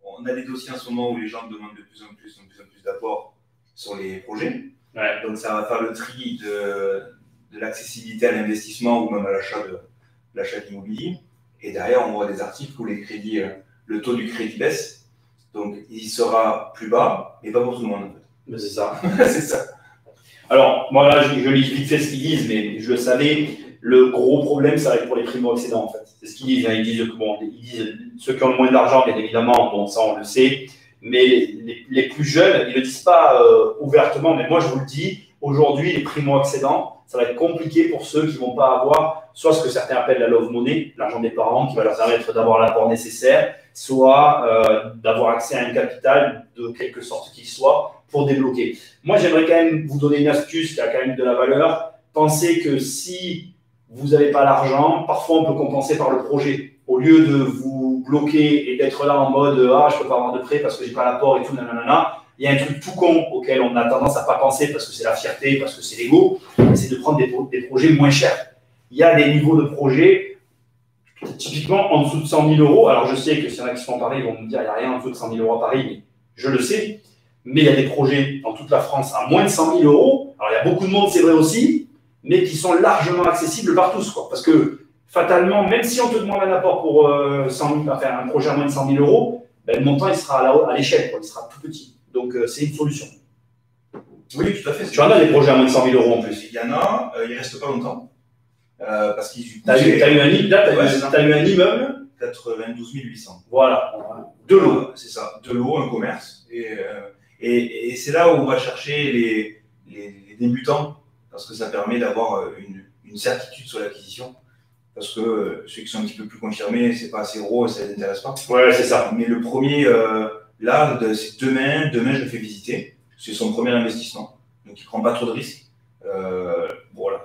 On a des dossiers en ce moment où les gens demandent de plus en plus d'apports sur les projets. Ouais. Donc, ça va faire le tri de l'accessibilité à l'investissement ou même à l'achat d'immobilier. Et derrière, on voit des articles où le taux du crédit baisse. Donc, il sera plus bas, mais pas pour tout le monde. En fait. Mais c'est ça. C'est ça. Alors, moi là, je lis vite fait ce qu'ils disent, mais je le savais. Le gros problème, ça va être pour les primo-accédants, en fait. C'est ce qu'ils disent. Hein. Ils disent ceux qui ont le moins d'argent, bien évidemment, bon, ça on le sait. Mais les plus jeunes, ils ne le disent pas ouvertement, mais moi je vous le dis, aujourd'hui, les primo-accédants, ça va être compliqué pour ceux qui ne vont pas avoir soit ce que certains appellent la love money, l'argent des parents, qui va leur permettre d'avoir l'apport nécessaire, soit d'avoir accès à un capital de quelque sorte qu'il soit pour débloquer. Moi, j'aimerais quand même vous donner une astuce qui a quand même de la valeur. Pensez que si vous n'avez pas l'argent, parfois on peut compenser par le projet. Au lieu de vous bloquer et d'être là en mode « Ah, je ne peux pas avoir de prêt parce que je n'ai pas l'apport et tout, nanana », il y a un truc tout con auquel on a tendance à ne pas penser parce que c'est la fierté, parce que c'est l'ego, c'est de prendre des projets moins chers. Il y a des niveaux de projets, typiquement en dessous de 100 000 euros. Alors, je sais que s'il y en a qui sont à Paris, ils vont me dire qu'il n'y a rien en dessous de 100 000 euros à Paris, mais je le sais. Mais il y a des projets dans toute la France à moins de 100 000 euros. Alors, il y a beaucoup de monde, c'est vrai aussi, mais qui sont largement accessibles par tous, quoi. Parce que, fatalement, même si on te demande un apport pour un projet à moins de 100 000 euros, le montant, il sera à l'échelle, il sera tout petit. Donc, c'est une solution. Oui, tout à fait. Tu en as des projets à moins de 100 000 euros en plus. Il y en a, il ne reste pas longtemps. Parce qu'ils t'as eu un immeuble 92 800. Voilà. De l'eau. C'est ça. De l'eau, un commerce. Et c'est là où on va chercher les débutants, parce que ça permet d'avoir une certitude sur l'acquisition. Parce que ceux qui sont un petit peu plus confirmés, c'est pas assez gros, ça ne les intéresse pas. Ouais, c'est ça. Mais le premier, là, c'est demain, je le fais visiter. C'est son premier investissement. Donc, il ne prend pas trop de risques. Voilà,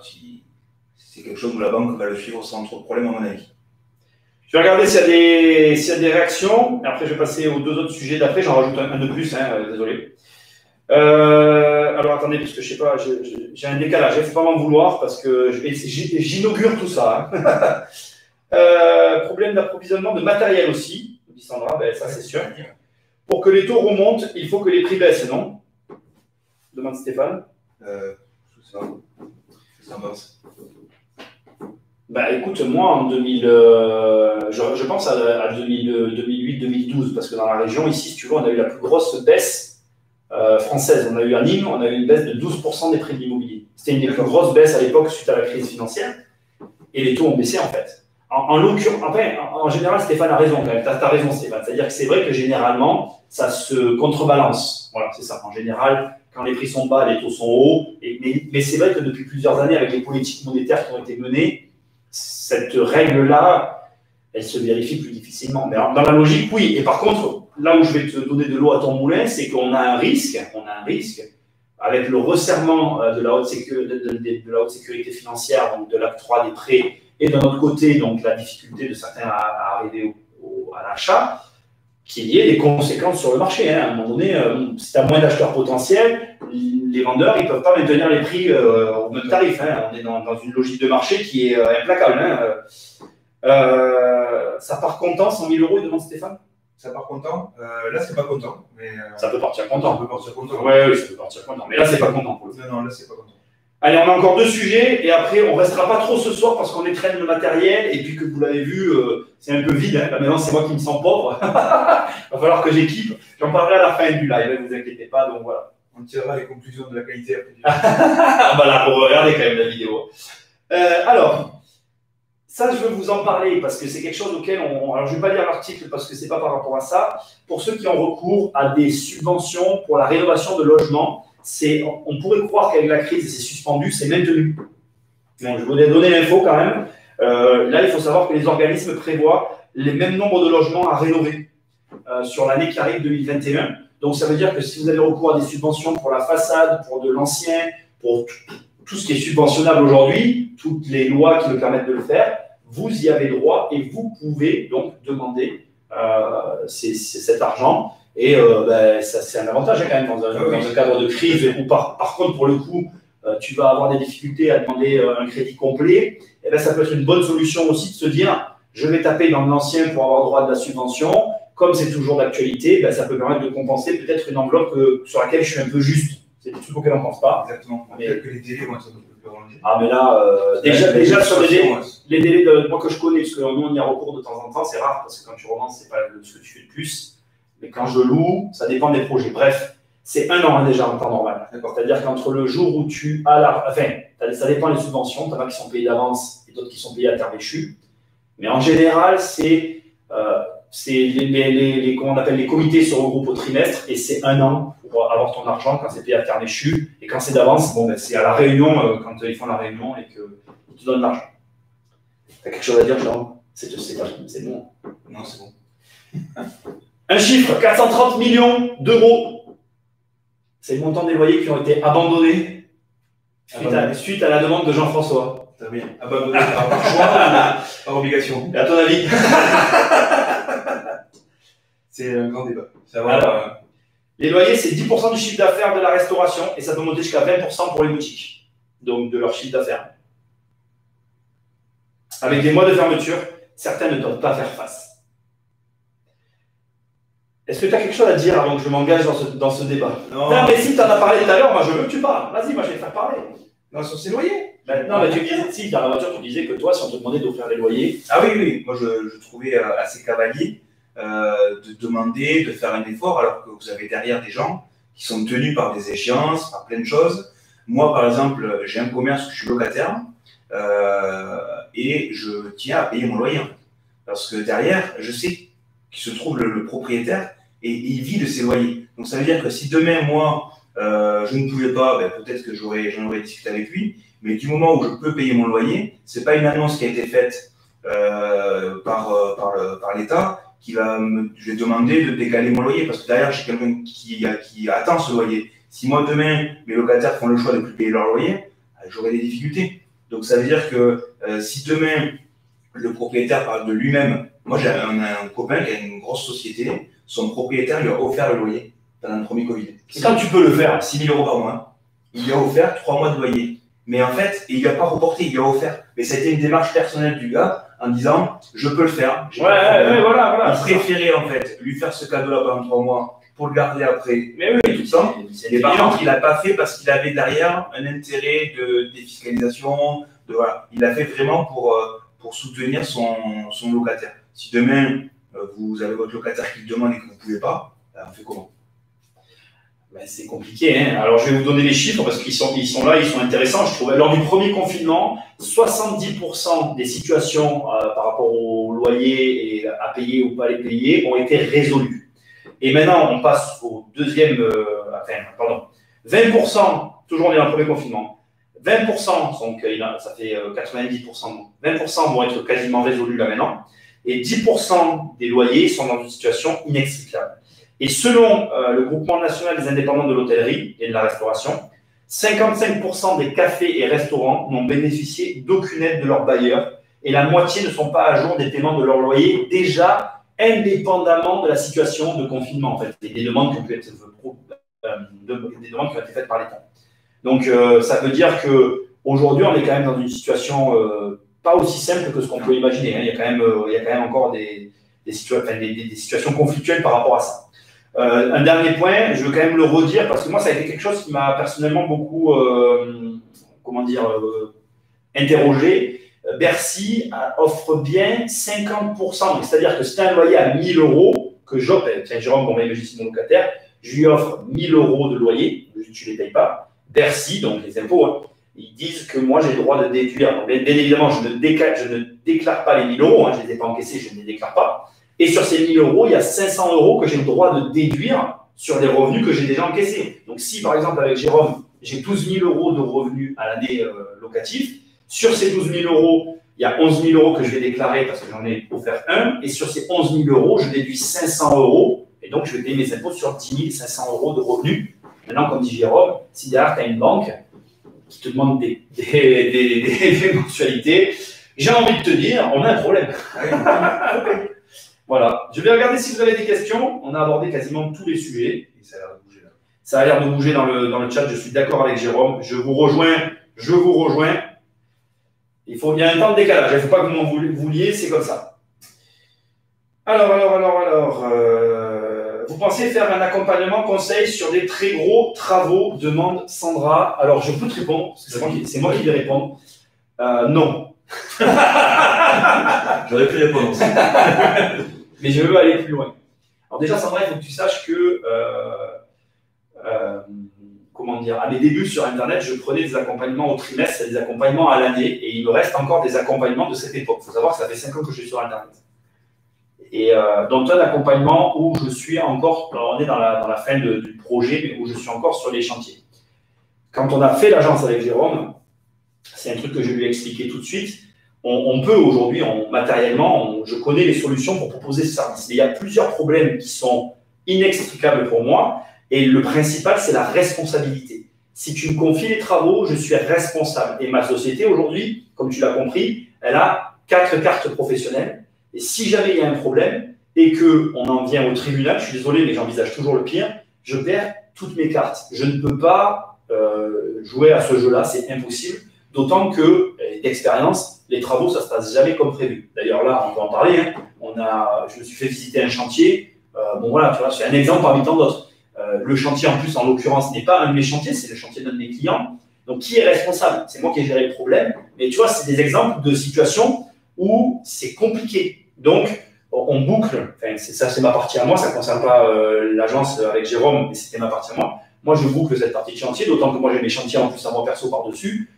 c'est quelque chose où la banque va le suivre sans trop de problème, à mon avis. Je vais regarder s'il y a des réactions. Après, je vais passer aux 2 autres sujets d'après. J'en rajoute un de plus, hein, désolé. Alors, attendez, parce que je sais pas, j'ai un décalage. Il ne faut pas m'en vouloir parce que j'inaugure tout ça. Hein. Problème d'approvisionnement de matériel aussi, dit Sandra, ben, ça c'est sûr. Pour que les taux remontent, il faut que les prix baissent, non? Demande Stéphane. Je sais pas. Ça avance. Bah écoute, moi en 2000, je pense à 2008-2012, parce que dans la région, ici, si tu veux, on a eu la plus grosse baisse française. On a eu à Nîmes, on a eu une baisse de 12% des prix de l'immobilier. C'était une des plus grosses baisses à l'époque suite à la crise financière. Et les taux ont baissé en fait. En général, Stéphane a raison quand même. Tu as raison, Stéphane. C'est-à-dire que c'est vrai que généralement, ça se contrebalance. Voilà, c'est ça. En général, quand les prix sont bas, les taux sont hauts. Mais c'est vrai que depuis plusieurs années, avec les politiques monétaires qui ont été menées, cette règle-là, elle se vérifie plus difficilement. Mais alors, dans la logique, oui. Et par contre, là où je vais te donner de l'eau à ton moulin, c'est qu'on a un risque, avec le resserrement de la haute sécurité financière, donc de l'octroi des prêts, et d'un autre côté, donc la difficulté de certains à arriver à l'achat, qu'il y ait des conséquences sur le marché. Hein. À un moment donné, si tu as moins d'acheteurs potentiels, les vendeurs ils ne peuvent pas maintenir les prix au même tarif. Hein. On est dans une logique de marché qui est implacable. Hein. Ça part content, 100 000 €, demande Stéphane. Ça part content. Là, c'est pas content. Mais, ça peut partir content. Ça peut partir content. Oui, ça peut partir content. Mais là, c'est pas content pour le coup. Non, là, c'est pas content. Allez, on a encore 2 sujets et après, on ne restera pas trop ce soir parce qu'on étraîne le matériel et puis que vous l'avez vu, c'est un peu vide. Hein. Là, maintenant, c'est moi qui me sens pauvre. Il va falloir que j'équipe. J'en parlerai à la fin du live, ne vous inquiétez pas. Donc voilà. On tirera les conclusions de la qualité après. Bah là, pour regarder quand même la vidéo. Alors, ça, je veux vous en parler parce que c'est quelque chose auquel alors, je ne vais pas lire l'article parce que ce n'est pas par rapport à ça. Pour ceux qui ont recours à des subventions pour la rénovation de logements, on pourrait croire qu'avec la crise, c'est suspendu, c'est maintenu. Donc, je voulais donner l'info quand même. Là, il faut savoir que les organismes prévoient les mêmes nombres de logements à rénover sur l'année qui arrive 2021. Donc, ça veut dire que si vous avez recours à des subventions pour la façade, pour de l'ancien, pour tout ce qui est subventionnable aujourd'hui, toutes les lois qui me permettent de le faire, vous y avez droit et vous pouvez donc demander cet argent. Et ça, c'est un avantage hein, quand même dans un cadre de crise où par contre, pour le coup, tu vas avoir des difficultés à demander un crédit complet. Et ça peut être une bonne solution aussi de se dire, je vais taper dans l'ancien pour avoir droit à de la subvention. Comme c'est toujours d'actualité, ça peut permettre de compenser peut-être une enveloppe sur laquelle je suis un peu juste. C'est des trucs auxquels on ne pense pas. Exactement. Peut-être que les délais vont être un peu plus rallongés. Ah, mais là, déjà sur les délais moi que je connais, parce que nous, on y a recours de temps en temps, c'est rare, parce que quand tu relances, ce n'est pas ce que tu fais de plus. Mais quand je loue, ça dépend des projets. Bref, c'est 1 an déjà en temps normal. C'est-à-dire qu'entre le jour où tu as ça dépend des subventions. Tu en as qui sont payées d'avance et d'autres qui sont payées à terme échu. Mais en général, c'est comment on appelle les comités se regroupent au trimestre et c'est 1 an pour avoir ton argent quand c'est payé à terme échu. Et quand c'est d'avance, c'est à la réunion, quand ils font la réunion et qu'ils te donnent l'argent. Tu as quelque chose à dire, Jean? C'est bon. Non, c'est bon. Un chiffre, 430 millions d'euros. C'est le montant des loyers qui ont été abandonnés suite à la demande de Jean-François. Très bien. Abandonnés par choix ou par obligation? Et à ton avis? C'est un grand débat. Alors, les loyers, c'est 10% du chiffre d'affaires de la restauration et ça peut monter jusqu'à 20% pour les boutiques. Donc, de leur chiffre d'affaires. Avec des mois de fermeture, certains ne doivent pas faire face. Est-ce que tu as quelque chose à dire avant que je m'engage dans ce débat? Non, mais si tu en as parlé tout à l'heure, moi je veux que tu parles. Vas-y, moi je vais te faire parler. Non, sur ces loyers. Non, mais tu disais, si dans la voiture, tu disais que toi, si on te demandait d'offrir les loyers. Ah oui. Moi je trouvais assez cavalier de demander, de faire un effort, alors que vous avez derrière des gens qui sont tenus par des échéances, par plein de choses. Moi, par exemple, j'ai un commerce où je suis locataire et je tiens à payer mon loyer. Parce que derrière, je sais qu'il se trouve le propriétaire et il vit de ses loyers. Donc ça veut dire que si demain, moi, je ne pouvais pas, peut-être que j'en aurais discuté avec lui, mais du moment où je peux payer mon loyer, ce n'est pas une annonce qui a été faite par l'État je vais demander de décaler mon loyer, parce que derrière, j'ai quelqu'un qui attend ce loyer. Si moi, demain, mes locataires font le choix de ne plus payer leur loyer, j'aurai des difficultés. Donc ça veut dire que si demain, le propriétaire parle de lui-même Moi, j'ai un copain qui a une grosse société. Son propriétaire lui a offert le loyer pendant le premier Covid. Et quand tu peux le faire, 6 000 € par mois. Il lui a offert 3 mois de loyer. Mais en fait, il ne lui a pas reporté, il lui a offert. Mais ça a été une démarche personnelle du gars en disant je peux le faire. Voilà. Il préférait en fait lui faire ce cadeau-là pendant 3 mois pour le garder après. Mais oui, tout ça. Mais par contre, il n'a pas fait parce qu'il avait derrière un intérêt de défiscalisation. Voilà. Il l'a fait vraiment pour soutenir son locataire. Si demain, vous avez votre locataire qui le demande et que vous ne pouvez pas, on fait comment? Ben, c'est compliqué. Hein. Alors, je vais vous donner les chiffres parce qu'ils sont là, ils sont intéressants. Je trouve. Lors du premier confinement, 70% des situations par rapport au loyer et à payer ou pas les payer ont été résolues. Et maintenant, on passe au deuxième, 20%, toujours on est dans le premier confinement, 20%, donc ça fait 90%, 20% vont être quasiment résolus là maintenant, et 10% des loyers sont dans une situation inextricable. Et selon le groupement national des indépendants de l'hôtellerie et de la restauration, 55% des cafés et restaurants n'ont bénéficié d'aucune aide de leur bailleur et la moitié ne sont pas à jour des paiements de leur loyer déjà indépendamment de la situation de confinement, en fait, et des demandes qui ont pu être faites par l'État. Donc, ça veut dire qu'aujourd'hui, on est quand même dans une situation pas aussi simple que ce qu'on peut imaginer. Hein. Il y a quand même encore des situations conflictuelles par rapport à ça. Un dernier point, je veux quand même le redire, parce que moi, ça a été quelque chose qui m'a personnellement beaucoup, interrogé. Bercy offre bien 50%. C'est-à-dire que si tu as un loyer à 1 000 €, que j'offre, tiens, Jérôme, bon, je suis mon locataire, je lui offre 1 000 € de loyer, tu ne les payes pas. Bercy, donc les impôts, hein, ils disent que moi, j'ai le droit de déduire. Donc, bien évidemment, je ne déclare pas les 1 000 €, hein, je ne les ai pas encaissés, je ne les déclare pas. Et sur ces 1 000 €, il y a 500 € que j'ai le droit de déduire sur les revenus que j'ai déjà encaissés. Donc, si par exemple, avec Jérôme, j'ai 12 000 € de revenus à l'année locative, sur ces 12 000 €, il y a 11 000 € que je vais déclarer parce que j'en ai offert un. Et sur ces 11 000 €, je déduis 500 €. Et donc, je vais payer mes impôts sur 10 500 € de revenus. Maintenant, comme dit Jérôme, si derrière, tu as une banque qui te demande des mensualités, j'ai envie de te dire, on a un problème. Voilà. Je vais regarder si vous avez des questions. On a abordé quasiment tous les sujets. Et ça a l'air de bouger là. Ça a l'air de bouger dans le chat. Je suis d'accord avec Jérôme. Je vous rejoins. Il y a un temps de décalage, il ne faut pas que vous m'en vouliez, c'est comme ça. Alors, vous pensez faire un accompagnement conseil sur des très gros travaux, demande Sandra. Alors, je peux te répondre, parce que c'est moi qui vais répondre. Non. J'aurais pu répondre aussi. Mais je veux aller plus loin. Alors déjà, Sandra, il faut que tu saches que à mes débuts sur Internet, je prenais des accompagnements au trimestre et des accompagnements à l'année. Et il me reste encore des accompagnements de cette époque. Il faut savoir que ça fait 5 ans que je suis sur Internet. Et donc, un accompagnement où je suis encore, on est dans la fin du projet, mais où je suis encore sur les chantiers. Quand on a fait l'agence avec Jérôme, c'est un truc que je lui ai expliqué tout de suite. On peut aujourd'hui, matériellement, je connais les solutions pour proposer ce service. Mais il y a plusieurs problèmes qui sont inextricables pour moi. Et le principal, c'est la responsabilité. Si tu me confies les travaux, je suis responsable. Et ma société, aujourd'hui, comme tu l'as compris, elle a 4 cartes professionnelles. Et si jamais il y a un problème et qu'on en vient au tribunal, je suis désolé, mais j'envisage toujours le pire, je perds toutes mes cartes. Je ne peux pas jouer à ce jeu-là, c'est impossible. D'autant que, d'expérience, les travaux, ça ne se passe jamais comme prévu. D'ailleurs, là, on peut en parler. Hein. Je me suis fait visiter un chantier. Bon, voilà, tu vois, c'est un exemple parmi tant d'autres. Le chantier, en plus, en l'occurrence, n'est pas un de mes chantiers, c'est le chantier d'un de mes clients. Donc, qui est responsable? C'est moi qui ai géré le problème. Mais tu vois, c'est des exemples de situations où c'est compliqué. Donc, on boucle. Enfin, ça, c'est ma partie à moi. Ça ne concerne pas l'agence avec Jérôme, mais c'était ma partie à moi. Moi, je boucle cette partie de chantier, d'autant que moi, j'ai mes chantiers en plus à moi perso par-dessus.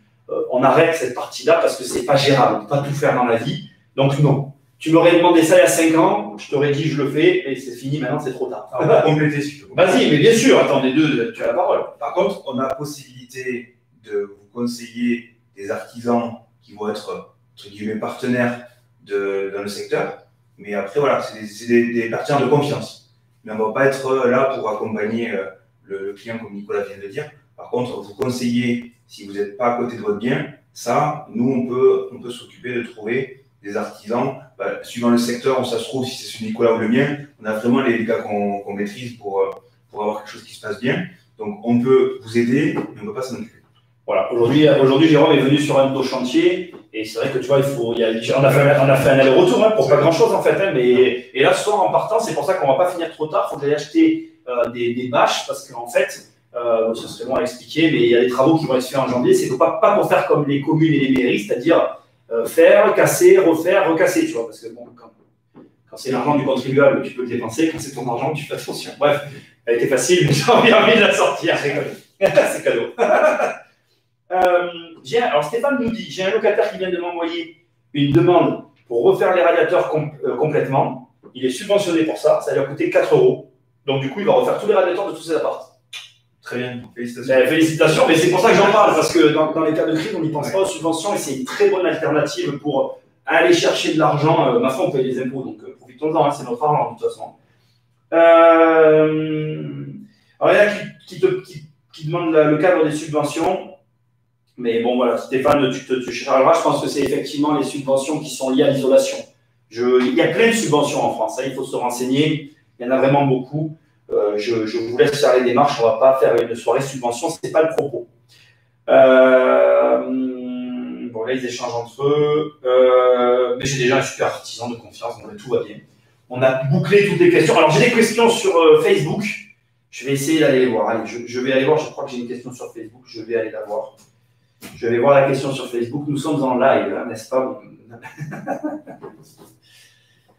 On arrête cette partie-là parce que c'est pas gérable. On ne peut pas tout faire dans la vie. Donc, non. Tu m'aurais demandé ça il y a 5 ans, je t'aurais dit je le fais, et c'est fini, maintenant c'est trop tard. On va compléter si tu veux. Vas-y, mais bien sûr, attends, les deux, tu as la parole. Par contre, on a la possibilité de vous conseiller des artisans qui vont être, entre guillemets, partenaires dans le secteur. Mais après, voilà, c'est des partenaires de confiance. Mais on ne va pas être là pour accompagner le client, comme Nicolas vient de le dire. Par contre, vous conseiller, si vous n'êtes pas à côté de votre bien, ça, nous, on peut s'occuper de trouver des artisans. Suivant le secteur où ça se trouve, si c'est celui de Nicolas ou le mien, on a vraiment les gars qu'on maîtrise pour avoir quelque chose qui se passe bien. Donc on peut vous aider, mais on ne peut pas s'en occuper. Voilà, aujourd'hui, Jérôme est venu sur un de nos chantiers, et c'est vrai que tu vois, on a fait un aller-retour pour pas grand-chose en fait, hein, mais et là ce soir en partant, c'est pour ça qu'on va pas finir trop tard, il faut que j'aille acheter des bâches, parce qu'en fait, ce serait bon à expliquer, mais il y a des travaux qui vont être faits en janvier, c'est pas pour faire comme les communes et les mairies, c'est-à-dire faire, casser, refaire, recasser, tu vois, parce que bon, quand c'est l'argent du contribuable, tu peux le dépenser, quand c'est ton argent, tu fais attention. Bref, elle était facile, mais j'ai envie de la sortir. C'est cadeau. Alors Stéphane nous dit, j'ai un locataire qui vient de m'envoyer une demande pour refaire les radiateurs complètement. Il est subventionné pour ça, ça lui a coûté 4 €. Donc du coup, il va refaire tous les radiateurs de tous ses appartements. Très bien, félicitations. Félicitations, mais c'est pour ça que j'en parle, parce que dans les cas de crise, on n'y pense pas aux subventions et c'est une très bonne alternative pour aller chercher de l'argent. Ma foi, on paye les impôts, donc profitons-en, hein, c'est notre argent de toute façon. Alors il y en a qui demandent le cadre des subventions. Mais bon, voilà, Stéphane, tu chargeras. Je pense que c'est effectivement les subventions qui sont liées à l'isolation. Il y a plein de subventions en France, hein, il faut se renseigner. Il y en a vraiment beaucoup. Je vous laisse faire les démarches. On ne va pas faire une soirée subvention, ce n'est pas le propos. Bon, là, ils échangent entre eux. Mais j'ai déjà un super artisan de confiance, donc tout va bien. On a bouclé toutes les questions. Alors, j'ai des questions sur Facebook. Je vais essayer d'aller les voir. Allez, je vais aller voir. Je crois que j'ai une question sur Facebook. Je vais aller la voir. Je vais voir la question sur Facebook. Nous sommes en live, hein, n'est-ce pas?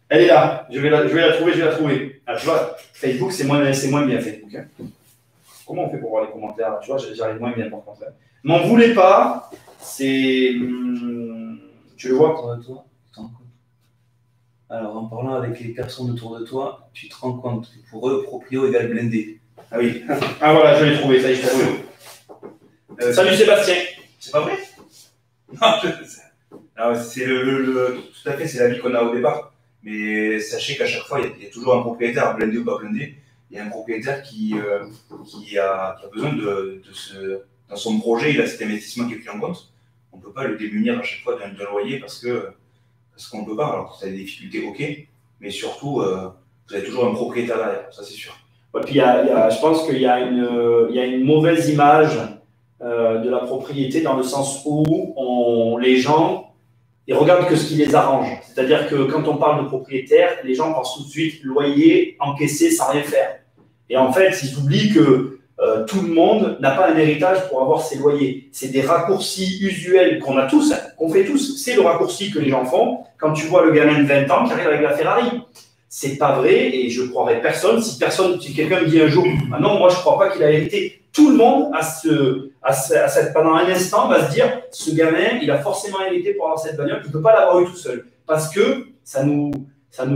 Elle est là. Je vais la trouver. Ah, tu vois, Facebook, c'est moins bien Facebook. Hein. Comment on fait pour voir les commentaires là? Tu vois, j'arrive moins bien par contre. Hein. M'en voulez pas. C'est. Tu le vois autour de toi, tu te rends compte. Alors, en parlant avec les personnes autour de toi, tu te rends compte que pour eux, proprio égale blindé. Ah oui. Ah voilà, je l'ai trouvé. Ça y est, je l'ai trouvé. Salut Sébastien. C'est pas vrai? Non, c'est tout à fait, c'est l'avis qu'on a au départ. Mais sachez qu'à chaque fois, il y a toujours un propriétaire, blindé ou pas blindé. Il y a un propriétaire qui a besoin dans son projet, il a cet investissement qui est pris en compte. On ne peut pas le démunir à chaque fois d'un loyer parce qu'on ne peut pas. Alors, ça a des difficultés, ok. Mais surtout, vous avez toujours un propriétaire derrière, ça c'est sûr. Ouais, puis je pense qu'il y a une mauvaise image de la propriété dans le sens où les gens ils regardent que ce qui les arrange. C'est-à-dire que quand on parle de propriétaire, les gens pensent tout de suite loyer encaissé sans rien faire. Et en fait, ils oublient que tout le monde n'a pas un héritage pour avoir ses loyers. C'est des raccourcis usuels qu'on a tous, qu'on fait tous. C'est le raccourci que les gens font quand tu vois le gamin de 20 ans qui arrive avec la Ferrari. C'est pas vrai et je croirais personne. Si quelqu'un me dit un jour, ah non, moi je crois pas qu'il a hérité. Tout le monde pendant un instant va se dire, ce gamin, il a forcément hérité pour avoir cette bagnole, il ne peut pas l'avoir eu tout seul. Parce que ça nous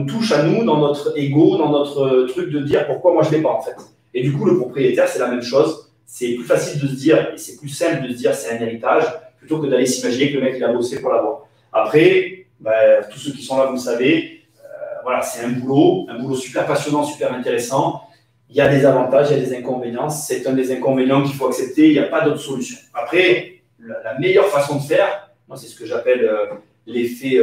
touche à nous, dans notre ego, dans notre truc de dire pourquoi moi je ne l'ai pas en fait. Et du coup, le propriétaire, c'est la même chose. C'est plus facile de se dire, et c'est plus simple de se dire c'est un héritage, plutôt que d'aller s'imaginer que le mec, il a bossé pour l'avoir. Après, tous ceux qui sont là, vous le savez, voilà, c'est un boulot super passionnant, super intéressant. Il y a des avantages, il y a des inconvénients. C'est un des inconvénients qu'il faut accepter. Il n'y a pas d'autre solution. Après, la meilleure façon de faire, moi, c'est ce que j'appelle l'effet.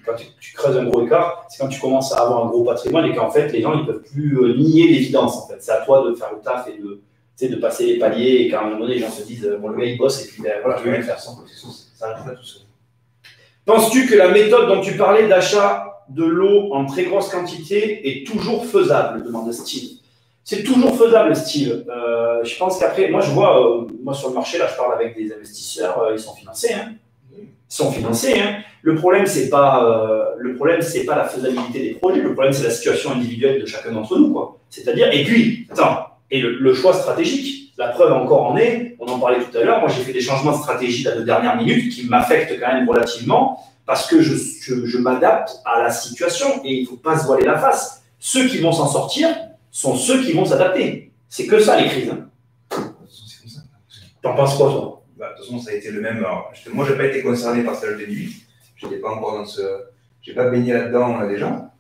Quand tu creuses un gros écart, c'est quand tu commences à avoir un gros patrimoine et qu'en fait, les gens, ils ne peuvent plus nier l'évidence. En fait, c'est à toi de faire le taf et de passer les paliers et qu'à un moment donné, les gens se disent bon, le gars, il bosse et puis voilà, je vais rien faire sans. Ça n'arrive pas tout seul. Penses-tu que la méthode dont tu parlais d'achat de l'eau en très grosse quantité est toujours faisable, demande Steve. C'est toujours faisable, Steve. Je pense qu'après, moi je vois, moi sur le marché, là je parle avec des investisseurs, ils sont financés. Hein. Ils sont financés. Hein. Le problème, c'est pas la faisabilité des projets, le problème c'est la situation individuelle de chacun d'entre nous. C'est-à-dire, et puis, attends, et le choix stratégique, la preuve encore en est, on en parlait tout à l'heure, moi j'ai fait des changements de stratégie de dernière minute qui m'affectent quand même relativement, parce que je m'adapte à la situation et il ne faut pas se voiler la face. Ceux qui vont s'en sortir sont ceux qui vont s'adapter. C'est que ça, les crises. Hein. C'est comme ça. T'en penses quoi, toi? De toute façon, ça a été le même. Alors, moi, je n'ai pas été concerné par celle de 2008. Je n'étais pas encore dans ce. Je n'ai pas baigné là-dedans déjà.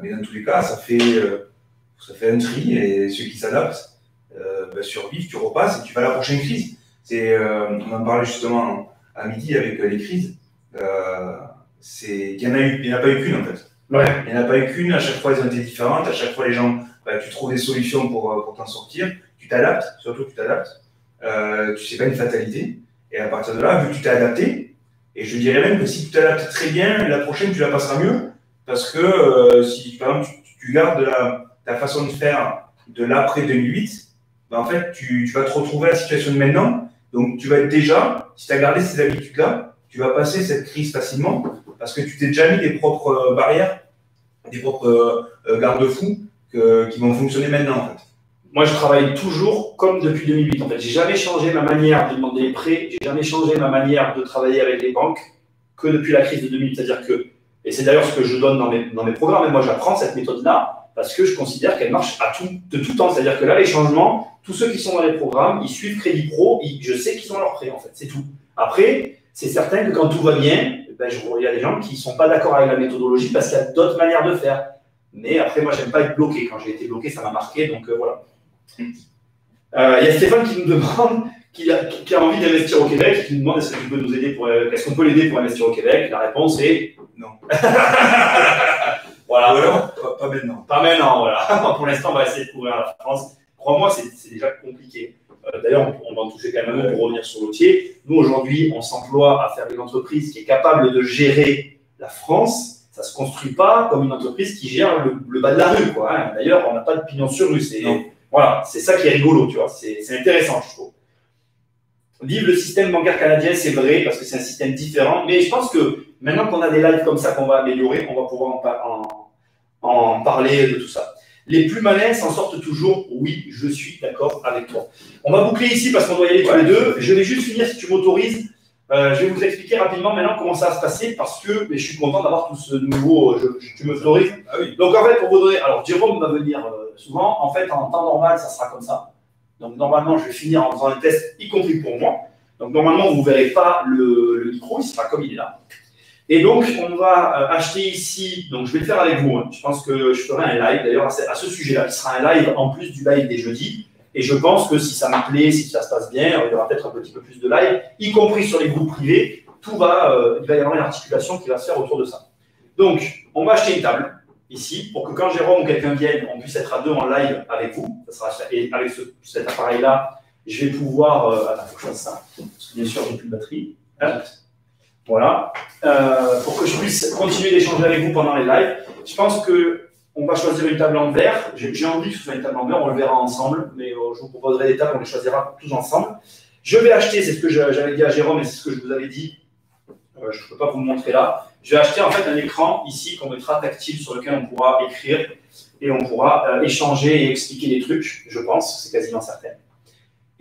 Mais dans tous les cas, ça fait un tri et ceux qui s'adaptent survivent, tu repasses et tu vas à la prochaine crise. On en parlait justement à midi avec les crises. Il n'y en a pas eu qu'une en fait. Ouais. Il n'y en a pas eu qu'une, à chaque fois elles ont été différentes, à chaque fois les gens, tu trouves des solutions pour t'en sortir, tu t'adaptes, surtout tu t'adaptes, c'est pas une fatalité, et à partir de là, vu que tu t'es adapté, et je dirais même que si tu t'adaptes très bien, la prochaine tu la passeras mieux, parce que si par exemple tu gardes ta façon de faire de l'après 2008, en fait tu vas te retrouver à la situation de maintenant, donc tu vas être déjà, si tu as gardé ces habitudes-là, tu vas passer cette crise facilement, parce que tu t'es déjà mis des propres barrières, des propres garde-fous qui vont fonctionner maintenant en fait. Moi, je travaille toujours comme depuis 2008. En fait, j'ai jamais changé ma manière de demander les prêts, j'ai jamais changé ma manière de travailler avec les banques que depuis la crise de 2008. C'est-à-dire que, et c'est d'ailleurs ce que je donne dans mes programmes, et moi j'apprends cette méthode-là parce que je considère qu'elle marche de tout temps. C'est-à-dire que là, les changements, tous ceux qui sont dans les programmes, ils suivent Crédit Pro, je sais qu'ils ont leur prêt en fait, c'est tout. Après, c'est certain que quand tout va bien, il y a des gens qui ne sont pas d'accord avec la méthodologie parce qu'il y a d'autres manières de faire. Mais après, moi, j'aime pas être bloqué. Quand j'ai été bloqué, ça m'a marqué, donc voilà. Il y a Stéphane qui nous demande, qui a envie d'investir au Québec, qui nous demande est-ce que tu peux nous aider est-ce qu'on peut l'aider pour investir au Québec? La réponse est non. Voilà. Alors, pas maintenant. Pas maintenant, voilà. Pour l'instant, on va essayer de couvrir la France. Crois-moi, c'est déjà compliqué. D'ailleurs, on va en toucher quand même un mot pour revenir sur l'OTIer. Nous, aujourd'hui, on s'emploie à faire une entreprise qui est capable de gérer la France. Ça ne se construit pas comme une entreprise qui gère le bas de la rue, quoi, hein. D'ailleurs, on n'a pas de pignon sur rue. Voilà, c'est ça qui est rigolo, tu vois. C'est intéressant, je trouve. Vive le système bancaire canadien, c'est vrai, parce que c'est un système différent. Mais je pense que maintenant qu'on a des lives comme ça qu'on va améliorer, on va pouvoir en parler de tout ça. Les plus malins s'en sortent toujours. Oui, je suis d'accord avec toi. On va boucler ici parce qu'on doit y aller tous les deux. Je vais juste finir, si tu m'autorises. Je vais vous expliquer rapidement maintenant comment ça va se passer parce que je suis content d'avoir tout ce nouveau. Tu me florises. Ah oui. Donc en fait, pour vous donner. Alors, Jérôme va venir souvent. En fait, en temps normal, ça sera comme ça. Donc normalement, je vais finir en faisant un test, y compris pour moi. Donc normalement, vous ne verrez pas le micro, il sera comme il est là. Et donc, on va acheter ici, donc je vais le faire avec vous, hein. Je pense que je ferai un live d'ailleurs à ce sujet-là, qui sera un live en plus du live des jeudis. Et je pense que si ça me plaît, si ça se passe bien, il y aura peut-être un petit peu plus de live, y compris sur les groupes privés, il va y avoir une articulation qui va se faire autour de ça. Donc, on va acheter une table ici pour que quand Jérôme ou quelqu'un vienne, on puisse être à deux en live avec vous. Ça sera, et avec cet appareil-là, je vais pouvoir… attends, il faut que je fasse ça, parce que bien sûr, je n'ai plus de batterie. Hop. Voilà, pour que je puisse continuer d'échanger avec vous pendant les lives. Je pense qu'on va choisir une table en verre. J'ai envie que ce soit une table en verre, on le verra ensemble, mais je vous proposerai des tables, on les choisira tous ensemble. Je vais acheter, c'est ce que j'avais dit à Jérôme et c'est ce que je vous avais dit, je ne peux pas vous le montrer là. Je vais acheter en fait un écran ici qu'on mettra tactile sur lequel on pourra écrire et on pourra échanger et expliquer des trucs, je pense, c'est quasiment certain.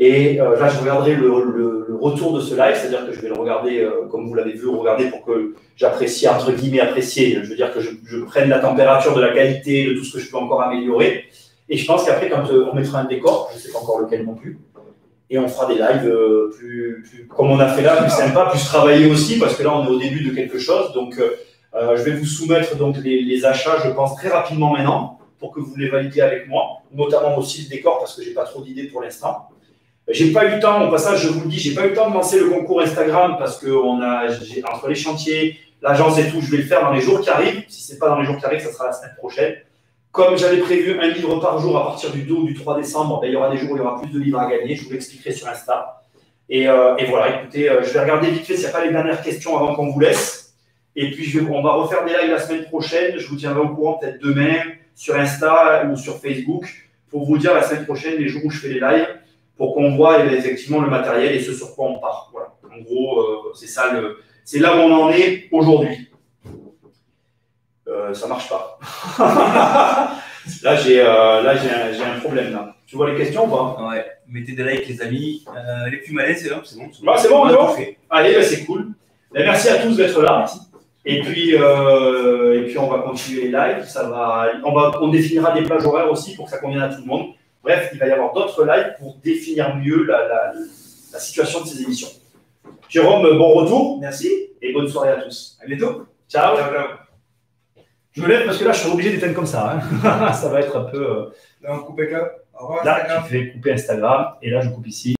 Et là, je regarderai le retour de ce live, c'est-à-dire que je vais le regarder comme vous l'avez vu, regarder pour que j'apprécie, entre guillemets, apprécier. Je veux dire que je prenne la température de la qualité, de tout ce que je peux encore améliorer. Et je pense qu'après, quand on mettra un décor, je ne sais pas encore lequel non plus, et on fera des lives plus comme on a fait là, plus sympa, plus travaillé aussi, parce que là, on est au début de quelque chose. Donc, je vais vous soumettre donc, les achats, je pense, très rapidement maintenant, pour que vous les validiez avec moi, notamment aussi le décor, parce que je n'ai pas trop d'idées pour l'instant. J'ai pas eu le temps, au passage, je vous le dis, j'ai pas eu le temps de lancer le concours Instagram parce que entre les chantiers, l'agence et tout, je vais le faire dans les jours qui arrivent. Si c'est pas dans les jours qui arrivent, ça sera la semaine prochaine. Comme j'avais prévu un livre par jour à partir du 2 ou du 3 décembre, il y aura des jours où il y aura plus de livres à gagner. Je vous l'expliquerai sur Insta. Et voilà, écoutez, je vais regarder vite fait s'il n'y a pas les dernières questions avant qu'on vous laisse. Et puis, on va refaire des lives la semaine prochaine. Je vous tiendrai au courant peut-être demain sur Insta ou sur Facebook pour vous dire la semaine prochaine les jours où je fais les lives, pour qu'on voit effectivement le matériel et ce sur quoi on part. Voilà. En gros, c'est là où on en est aujourd'hui. Ça marche pas. Là, j'ai un problème. Là. Tu vois les questions ou pas? Ouais, mettez des likes les amis. Les plus malins, c'est bon. C'est bon, on est bon. Allez, c'est cool. Merci à tous d'être là. Merci. Et puis, on va continuer les lives. On définira des plages horaires aussi pour que ça convienne à tout le monde. Bref, il va y avoir d'autres lives pour définir mieux la situation de ces émissions. Jérôme, bon retour, merci, et bonne soirée à tous. À bientôt. Ciao. Ciao, ciao. Je me lève parce que là, je suis obligé d'éteindre comme ça. Hein. Ça va être un peu… Là, on coupe avec là. Au revoir. Là, tu fais couper Instagram, et là, je coupe ici.